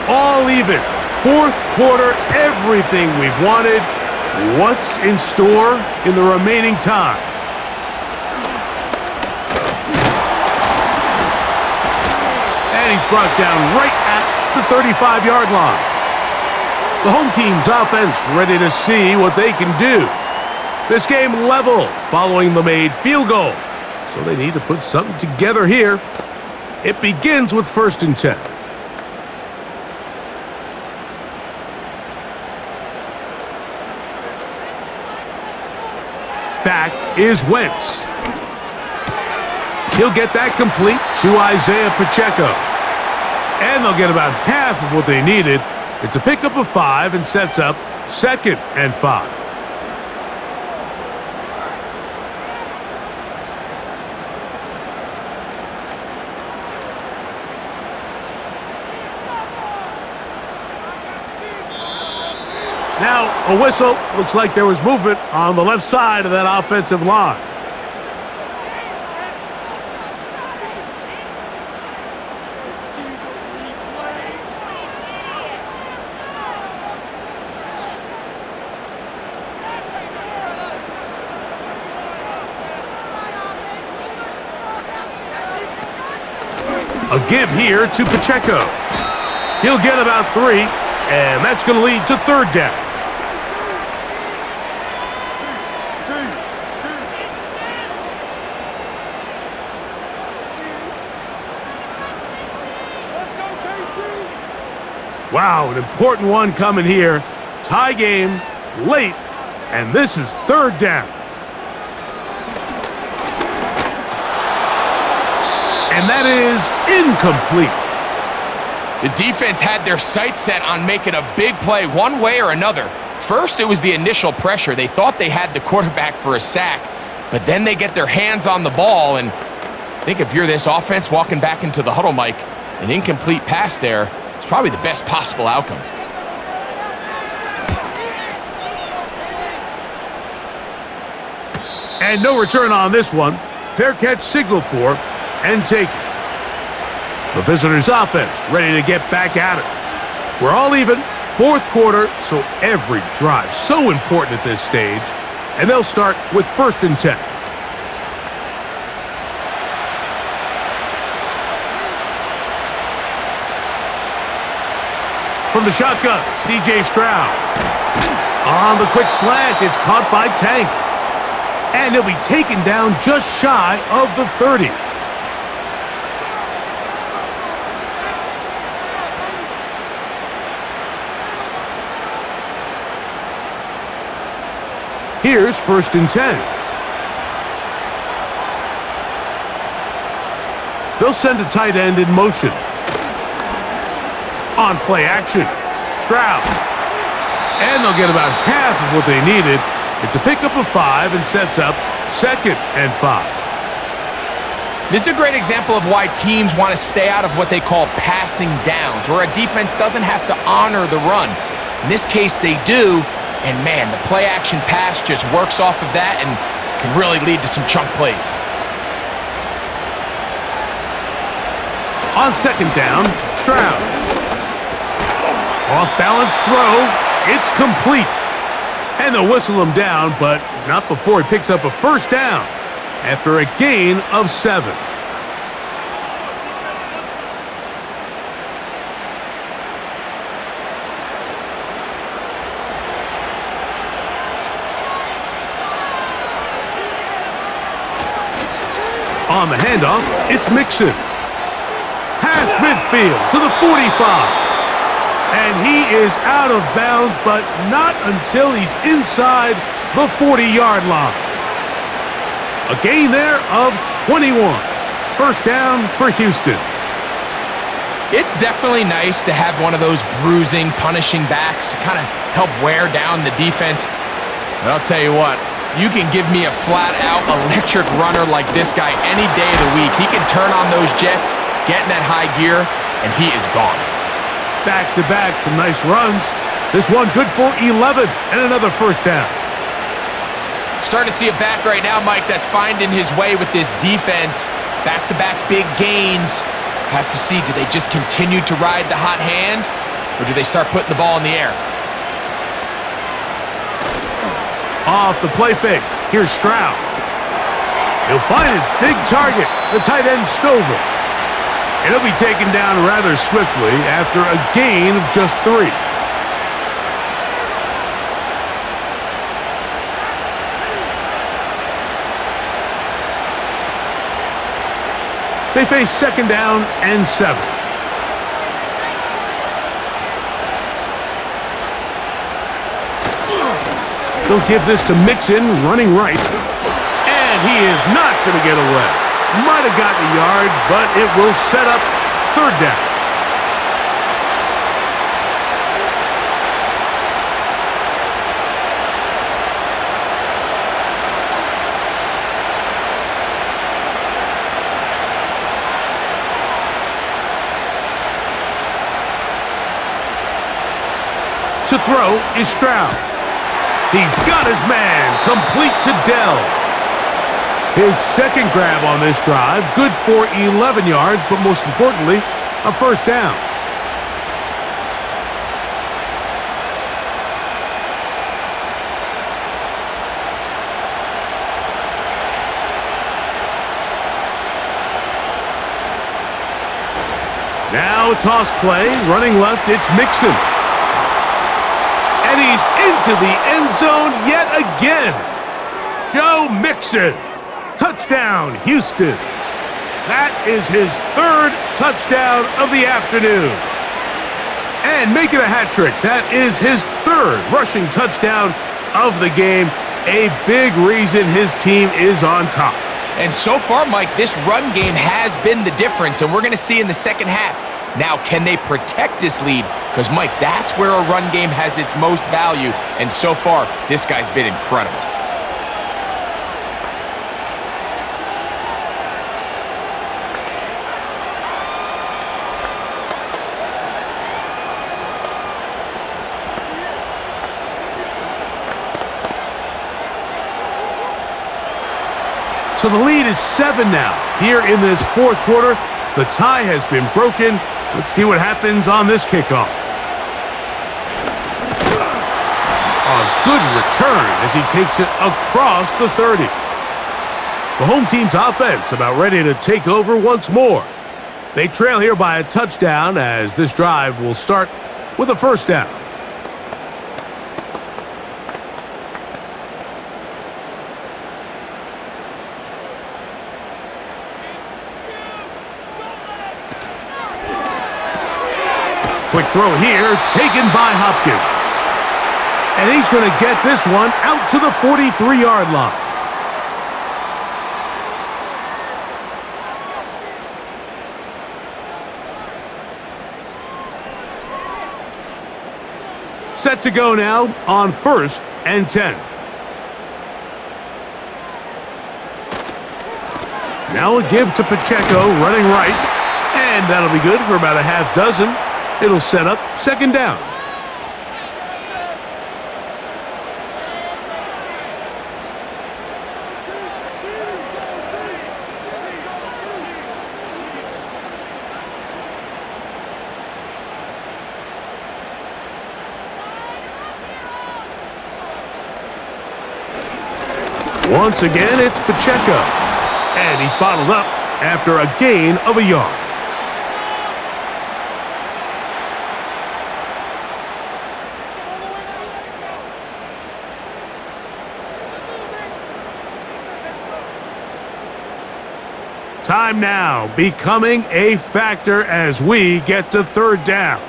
All even. Fourth quarter, everything we've wanted. What's in store in the remaining time? And he's brought down right at the 35-yard line. The home team's offense ready to see what they can do. This game level following the made field goal. So they need to put something together here. It begins with 1st and 10. Back is Wentz. He'll get that complete to Isaiah Pacheco. And they'll get about half of what they needed. It's a pickup of 5 and sets up 2nd and 5. Now, a whistle. Looks like there was movement on the left side of that offensive line. A give here to Pacheco. He'll get about 3, and that's going to lead to 3rd down. Wow, an important one coming here. Tie game, late, and this is 3rd down. And that is incomplete. The defense had their sights set on making a big play one way or another. First, it was the initial pressure. They thought they had the quarterback for a sack, but then they get their hands on the ball, and I think if you're this offense walking back into the huddle, Mike, an incomplete pass there is probably the best possible outcome. And no return on this one. Fair catch signaled for and taken. The visitors' offense ready to get back at it. We're all even, 4th quarter, so every drive so important at this stage. And they'll start with 1st and 10. From the shotgun, C.J. Stroud. On the quick slant, it's caught by Tank. And he'll be taken down just shy of the 30. Here's 1st and 10. They'll send a tight end in motion. On play action, Stroud. And they'll get about half of what they needed. It's a pickup of 5 and sets up 2nd and 5. This is a great example of why teams want to stay out of what they call passing downs, where a defense doesn't have to honor the run. In this case, they do. And man, the play action pass just works off of that and can really lead to some chunk plays. On 2nd down, Stroud. Off balance throw, it's complete. And they'll whistle him down, but not before he picks up a 1st down after a gain of 7. On the handoff, it's Mixon. Past midfield to the 45. And he is out of bounds, but not until he's inside the 40-yard line. A gain there of 21. First down for Houston. It's definitely nice to have one of those bruising, punishing backs to kind of help wear down the defense. But I'll tell you what, you can give me a flat-out electric runner like this guy any day of the week. He can turn on those jets, get in that high gear, and he is gone. Back-to-back, some nice runs. This one good for 11 and another first down. Starting to see a back right now, Mike, that's finding his way with this defense. Back-to-back big gains. Have to see, do they just continue to ride the hot hand, or do they start putting the ball in the air? Off the play fake. Here's Stroud. He'll find his big target, the tight end Stover. And he'll be taken down rather swiftly after a gain of just 3. They face second down and 7. They'll give this to Mixon, running right. And he is not going to get away. Might have gotten a yard, but it will set up third down. To throw is Stroud. He's got his man, complete to Dell. His second grab on this drive, good for 11 yards, but most importantly, a first down. Now a toss play, running left, it's Mixon. And he's into the end zone yet again. Joe Mixon. Touchdown, Houston. That is his 3rd touchdown of the afternoon. And making a hat trick. That is his 3rd rushing touchdown of the game. A big reason his team is on top. And so far, Mike, this run game has been the difference, and we're going to see in the second half. Now, can they protect this lead? Because, Mike, that's where a run game has its most value, and so far, this guy's been incredible. So the lead is 7 now. Here in this 4th quarter, the tie has been broken. Let's see what happens on this kickoff. A good return as he takes it across the 30. The home team's offense about ready to take over once more. They trail here by a touchdown as this drive will start with a first down. Quick throw here, taken by Hopkins. And he's going to get this one out to the 43-yard line. Set to go now on 1st and 10. Now a give to Pacheco, running right. And that'll be good for about a half dozen. It'll set up second down. Once again, it's Pacheco. And he's bottled up after a gain of a yard. Time now becoming a factor as we get to third down.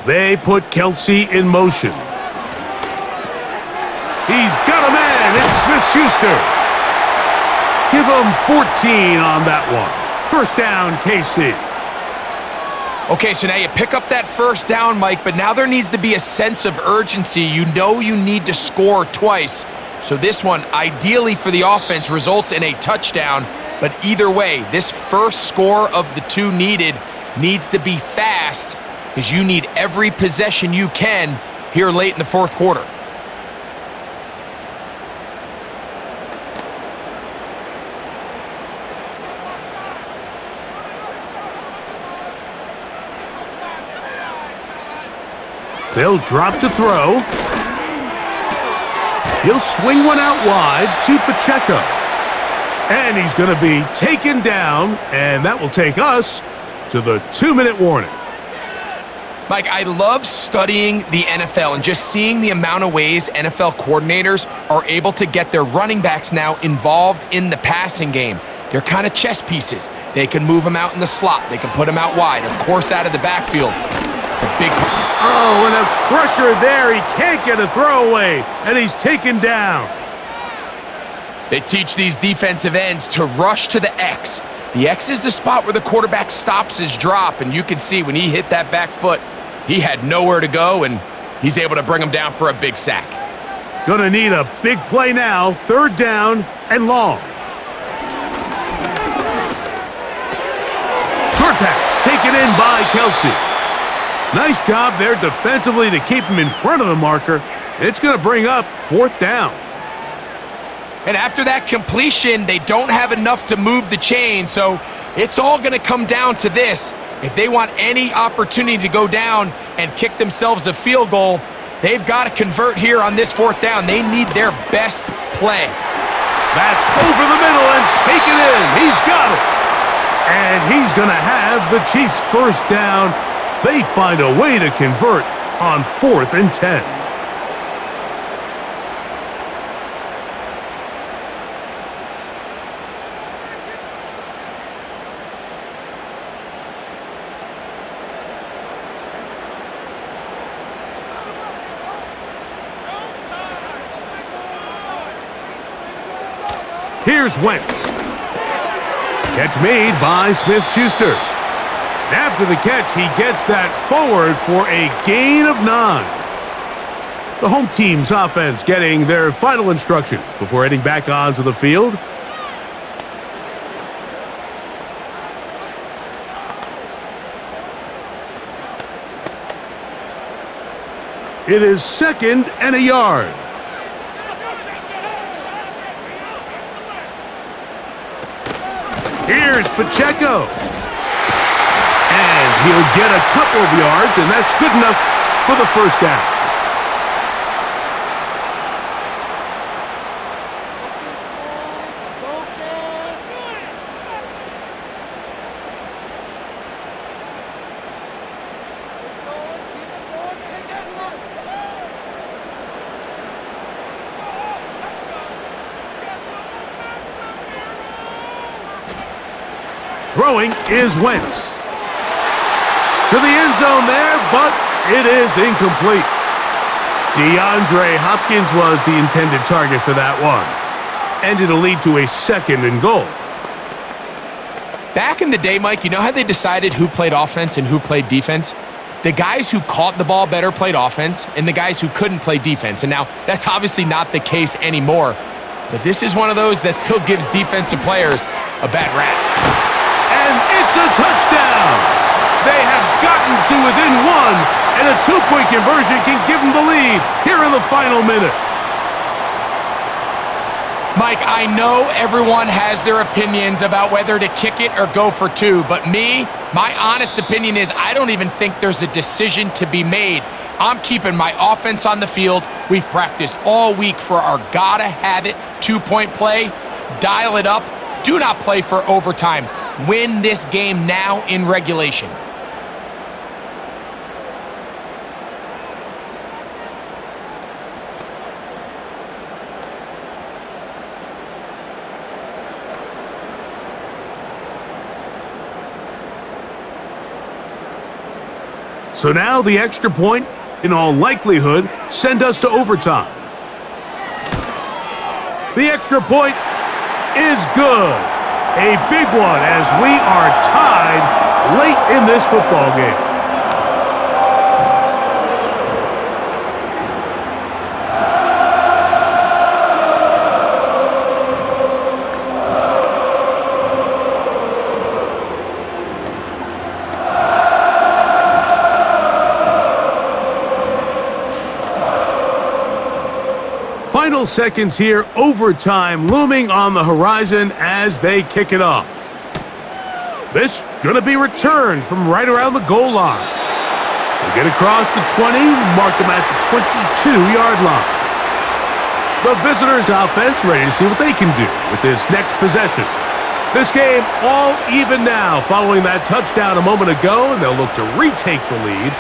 They put Kelsey in motion. He's got a man. It's Smith-Schuster. Give them 14 on that one. First down, KC. Okay, so now you pick up that first down, Mike, but now there needs to be a sense of urgency. You know you need to score twice. So this one, ideally for the offense, results in a touchdown. But either way, this first score of the two needed needs to be fast because you need every possession you can here late in the fourth quarter. They'll drop to throw. He'll swing one out wide to Pacheco. And he's going to be taken down, and that will take us to the 2-minute warning. Mike, I love studying the NFL and just seeing the amount of ways NFL coordinators are able to get their running backs now involved in the passing game. They're kind of chess pieces. They can move them out in the slot. They can put them out wide, of course, out of the backfield. It's a big... Oh, and a crusher there. He can't get a throwaway, and he's taken down. They teach these defensive ends to rush to the X. The X is the spot where the quarterback stops his drop, and you can see when he hit that back foot, he had nowhere to go, and he's able to bring him down for a big sack. Gonna need a big play now. Third down and long. Short pass taken in by Kelsey. Nice job there defensively to keep him in front of the marker. It's going to bring up fourth down. And after that completion, they don't have enough to move the chain, so it's all going to come down to this. If they want any opportunity to go down and kick themselves a field goal, they've got to convert here on this fourth down. They need their best play. That's over the middle and taken in. He's got it. And he's going to have the Chiefs' first down. They find a way to convert on 4th and 10. Here's Wentz. Catch made by Smith-Schuster. After the catch, he gets that forward for a gain of 9. The home team's offense getting their final instructions before heading back onto the field. It is 2nd and a yard. Here's Pacheco. And he'll get a couple of yards, and that's good enough for the first down. Throwing is Wentz. To the end zone there, but it is incomplete. DeAndre Hopkins was the intended target for that one. And it'll lead to a 2nd and goal. Back in the day, Mike, you know how they decided who played offense and who played defense? The guys who caught the ball better played offense, and the guys who couldn't play defense. And now, that's obviously not the case anymore. But this is one of those that still gives defensive players a bad rap. And it's a touchdown! They have gotten to within 1, and a 2-point conversion can give them the lead here in the final minute. Mike, I know everyone has their opinions about whether to kick it or go for 2, but my honest opinion is I don't even think there's a decision to be made. I'm keeping my offense on the field. We've practiced all week for our gotta-have-it 2-point play. Dial it up. Do not play for overtime. Win this game now in regulation. So now the extra point, in all likelihood, send us to overtime. The extra point is good. A big one as we are tied late in this football game. Final seconds here, overtime looming on the horizon as they kick it off. This gonna be returned from right around the goal line. They get across the 20, mark them at the 22-yard line. The visitors' offense ready to see what they can do with this next possession. This game all even now following that touchdown a moment ago, and they'll look to retake the lead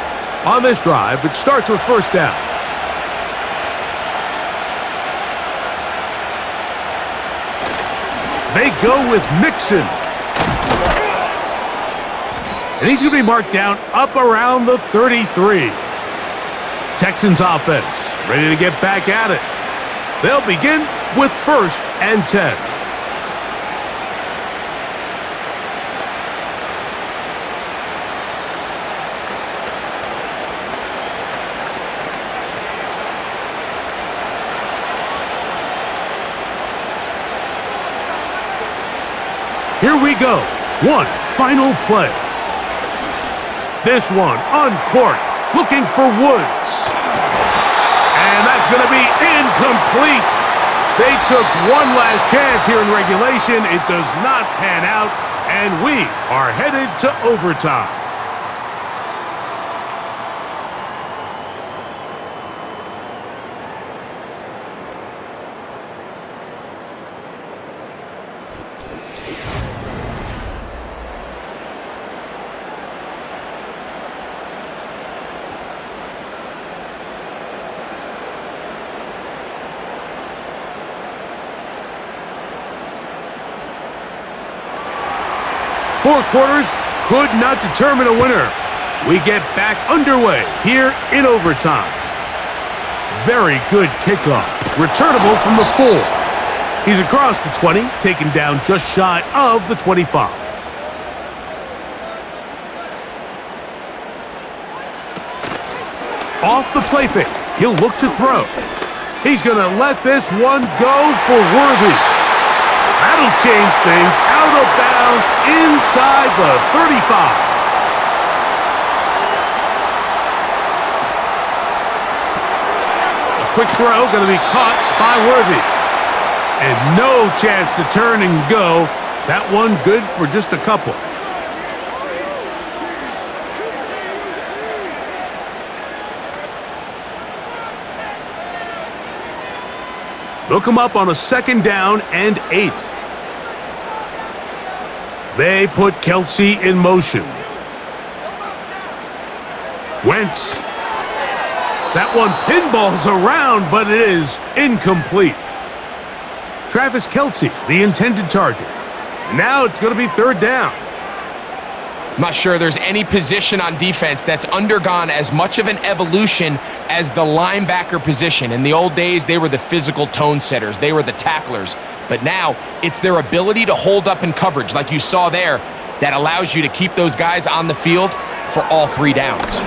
on this drive, which starts with first down. They go with Mixon. And he's going to be marked down up around the 33. Texans offense ready to get back at it. They'll begin with first and 10. Here we go. One final play. This one on court, looking for Woods. And that's going to be incomplete. They took one last chance here in regulation. It does not pan out, and we are headed to overtime. Four quarters could not determine a winner. We get back underway here in overtime. Very good kickoff. Returnable from the 4. He's across the 20, taken down just shy of the 25. Off the play fake, he'll look to throw. He's going to let this one go for Worthy. That'll change things. Out of bounds inside the 35. A quick throw going to be caught by Worthy. And no chance to turn and go. That one good for just a couple. They'll come up on a second down and 8. They put Kelce in motion. Wentz. That one pinballs around, but it is incomplete. Travis Kelce, the intended target. Now it's going to be third down. I'm not sure there's any position on defense that's undergone as much of an evolution as the linebacker position. In the old days, they were the physical tone setters. They were the tacklers. But now, it's their ability to hold up in coverage, like you saw there, that allows you to keep those guys on the field for all 3 downs.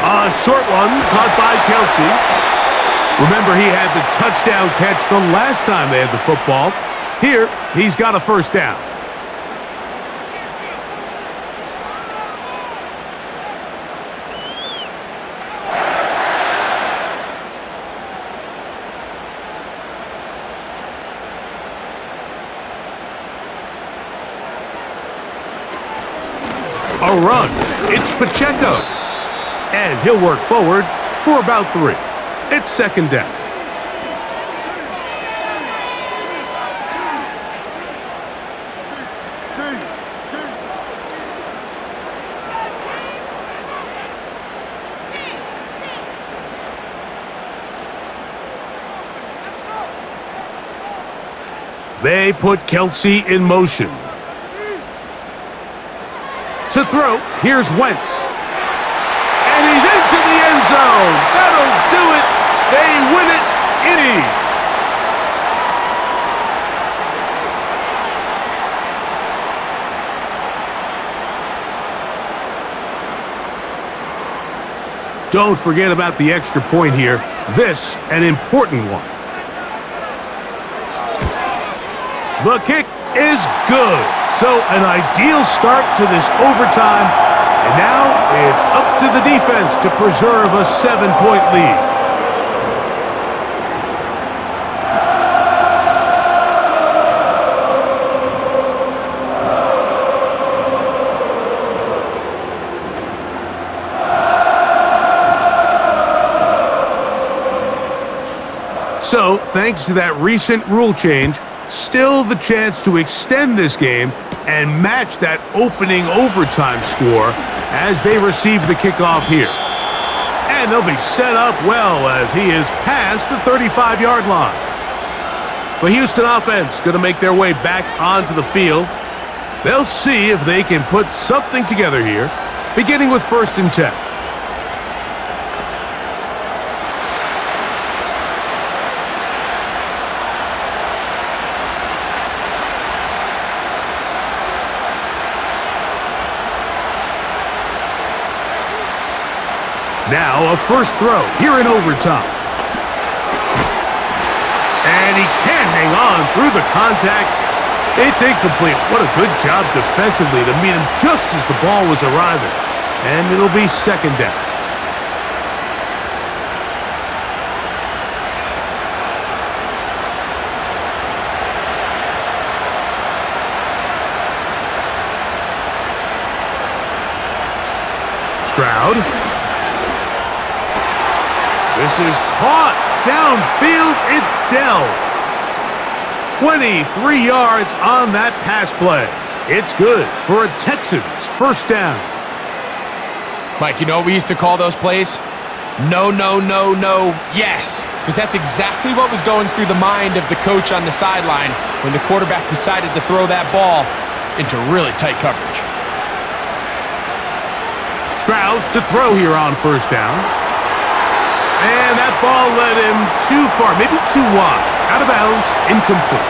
A short one caught by Kelce. Remember, he had the touchdown catch the last time they had the football. Here, he's got a first down. A run. It's Pacheco. And he'll work forward for about 3. It's second down. They put Kelce in motion. To throw, here's Wentz. And he's into the end zone. That'll do it. They win it. Don't forget about the extra point here. This, an important one. The kick is good. So an ideal start to this overtime. And now it's up to the defense to preserve a 7-point lead. So, thanks to that recent rule change, still the chance to extend this game and match that opening overtime score as they receive the kickoff here. And they'll be set up well as he is past the 35-yard line. The Houston offense going to make their way back onto the field. They'll see if they can put something together here, beginning with 1st and 10. Now a first throw here in overtime. And he can't hang on through the contact. It's incomplete. What a good job defensively to meet him just as the ball was arriving. And it'll be 2nd down. Stroud. This is caught downfield. It's Dell. 23 yards on that pass play. It's good for a Texans 1st down. Mike, you know what we used to call those plays? No, no, no, no, yes. Because that's exactly what was going through the mind of the coach on the sideline when the quarterback decided to throw that ball into really tight coverage. Stroud to throw here on 1st down. And that ball led him too far, maybe too wide. Out of bounds, incomplete.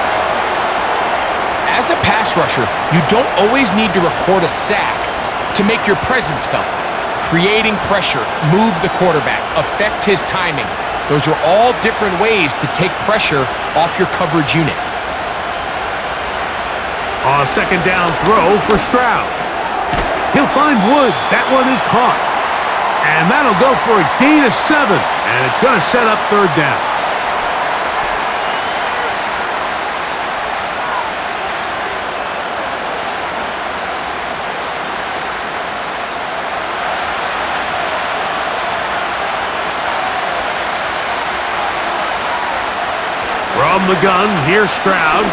As a pass rusher, you don't always need to record a sack to make your presence felt. Creating pressure, move the quarterback, affect his timing. Those are all different ways to take pressure off your coverage unit. A 2nd down throw for Stroud. He'll find Woods. That one is caught. And that'll go for a gain of 7. And it's going to set up 3rd down. From the gun, here's Stroud.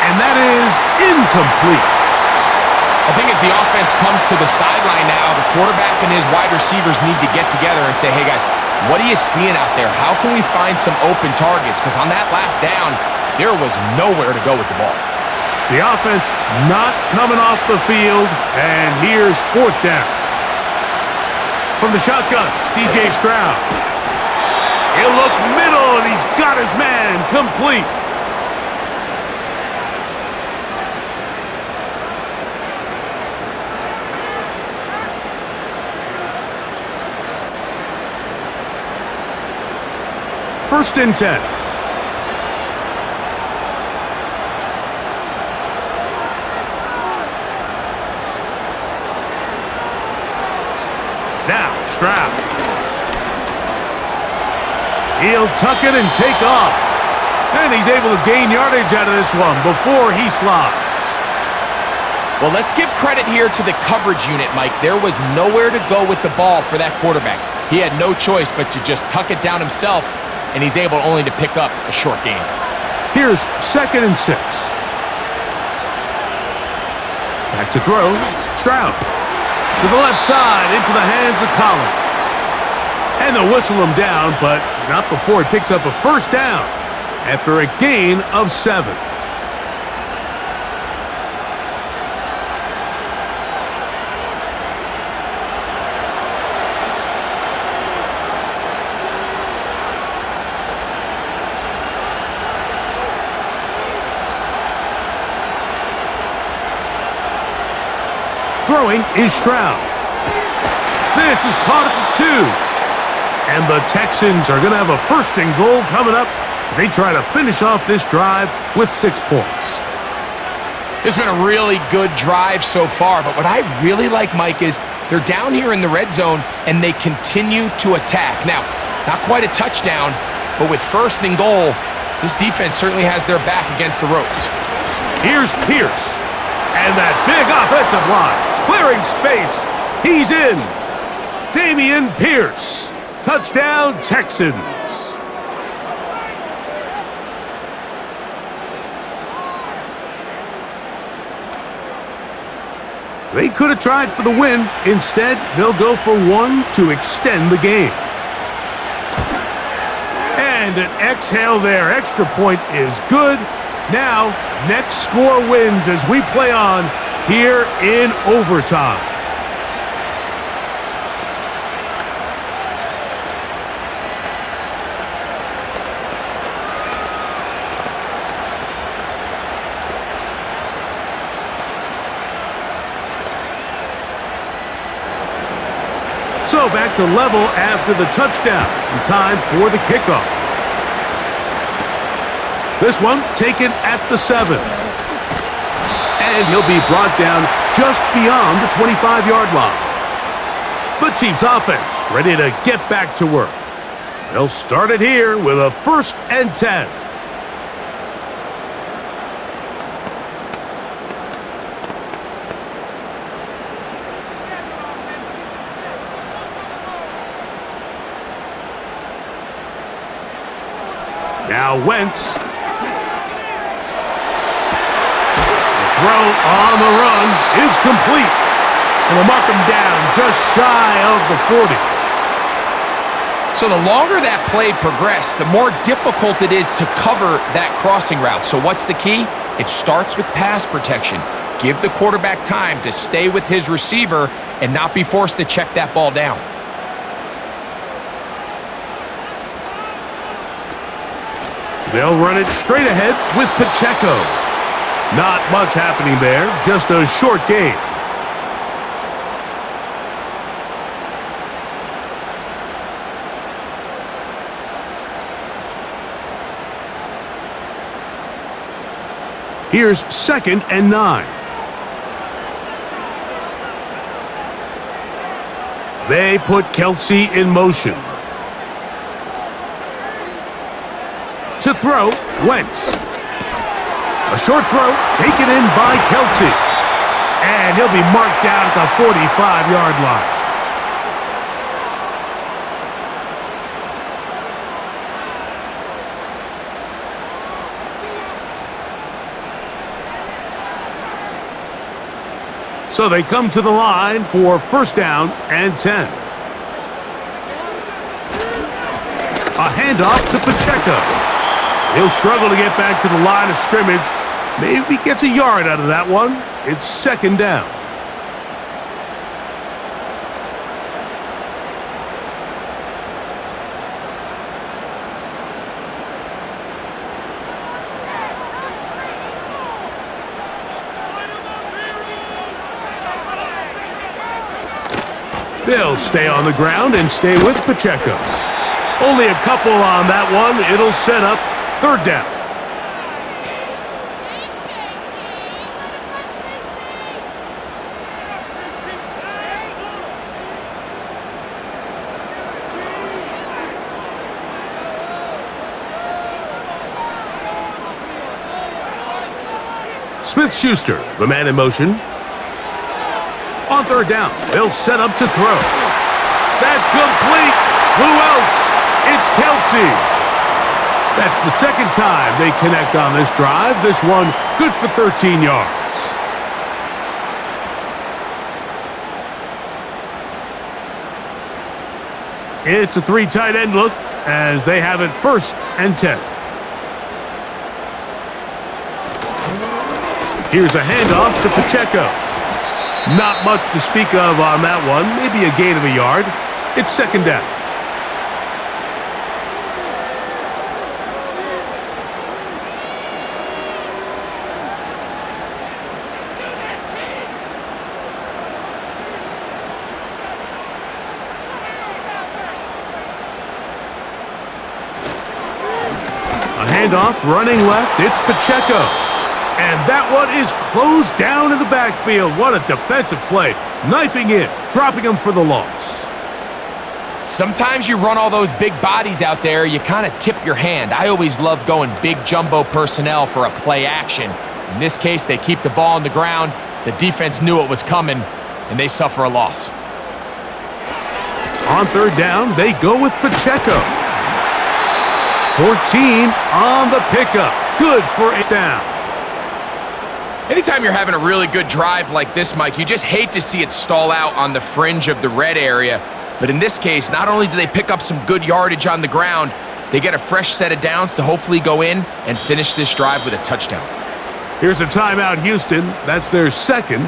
And that is incomplete. I think as the offense comes to the sideline now, the quarterback and his wide receivers need to get together and say, hey guys, what are you seeing out there? How can we find some open targets? Because on that last down, there was nowhere to go with the ball. The offense not coming off the field, and here's 4th down. From the shotgun, C.J. Stroud. He'll look middle, and he's got his man complete. First and 10. Now, Stroud. He'll tuck it and take off. And he's able to gain yardage out of this one before he slides. Well, let's give credit here to the coverage unit, Mike. There was nowhere to go with the ball for that quarterback. He had no choice but to just tuck it down himself, and he's able only to pick up a short gain. Here's 2nd and 6. Back to throw. Stroud. To the left side, into the hands of Collins. And they'll whistle him down, but not before he picks up a 1st down after a gain of 7. Throwing is Stroud. This is caught at the 2. And the Texans are going to have a 1st and goal coming up as they try to finish off this drive with 6 points. It's been a really good drive so far, but what I really like, Mike, is they're down here in the red zone and they continue to attack. Now, not quite a touchdown, but with 1st and goal, this defense certainly has their back against the ropes. Here's Pierce. And that big offensive line clearing space. He's in. Dameon Pierce. Touchdown, Texans. They could have tried for the win. Instead, they'll go for 1 to extend the game. And an exhale there. Extra point is good. Now, next score wins as we play on here in overtime. So back to level after the touchdown. And time for the kickoff. This one taken at the 7. And he'll be brought down just beyond the 25-yard line. The Chiefs offense ready to get back to work. They'll start it here with a 1st and 10. Now Wentz. The throw on the run is complete. And they'll mark him down just shy of the 40. So the longer that play progressed, the more difficult it is to cover that crossing route. So what's the key? It starts with pass protection. Give the quarterback time to stay with his receiver and not be forced to check that ball down. They'll run it straight ahead with Pacheco. Not much happening there, just a short gain. Here's 2nd and 9. They put Kelce in motion. To throw, Wentz. A short throw taken in by Kelce. And he'll be marked down at the 45-yard line. So they come to the line for 1st down and 10. A handoff to Pacheco. He'll struggle to get back to the line of scrimmage. Maybe gets a yard out of that one. It's 2nd down. They'll stay on the ground and stay with Pacheco. Only a couple on that one. It'll set up 3rd down. Smith-Schuster, the man in motion. On 3rd down, they'll set up to throw. That's complete. Who else? It's Kelce. That's the 2nd time they connect on this drive. This one good for 13 yards. It's a 3 tight end look as they have it 1st and 10. Here's a handoff to Pacheco. Not much to speak of on that one. Maybe a gain of a yard. It's 2nd down. handoff, running left, it's Pacheco. And that one is closed down in the backfield. What a defensive play. Knifing in, dropping him for the loss. Sometimes you run all those big bodies out there, you kind of tip your hand. I always love going big jumbo personnel for a play action. In this case, they keep the ball on the ground. The defense knew it was coming, and they suffer a loss. On third down, they go with Pacheco. 14 on the pickup. Good for a down. Anytime you're having a really good drive like this, Mike, you just hate to see it stall out on the fringe of the red area. But in this case, not only do they pick up some good yardage on the ground, they get a fresh set of downs to hopefully go in and finish this drive with a touchdown. Here's a timeout, Houston. That's their second.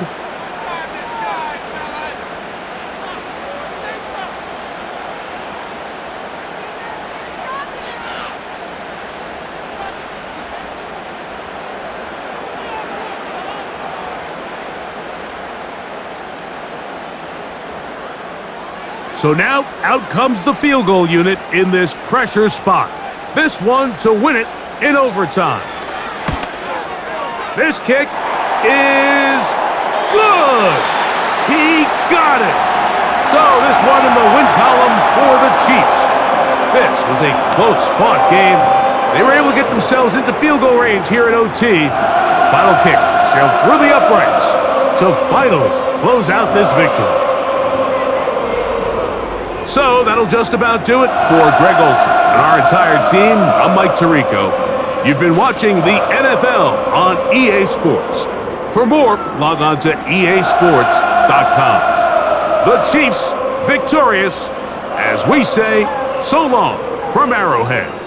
So now, out comes the field goal unit in this pressure spot. This one to win it in overtime. This kick is good. He got it. So this one in the win column for the Chiefs. This was a close-fought game. They were able to get themselves into field goal range here at OT. The final kick sailed through the uprights to finally close out this victory. So that'll just about do it for Greg Olsen and our entire team. I'm Mike Tirico. You've been watching the NFL on EA Sports. For more, log on to easports.com. The Chiefs victorious, as we say, so long from Arrowhead.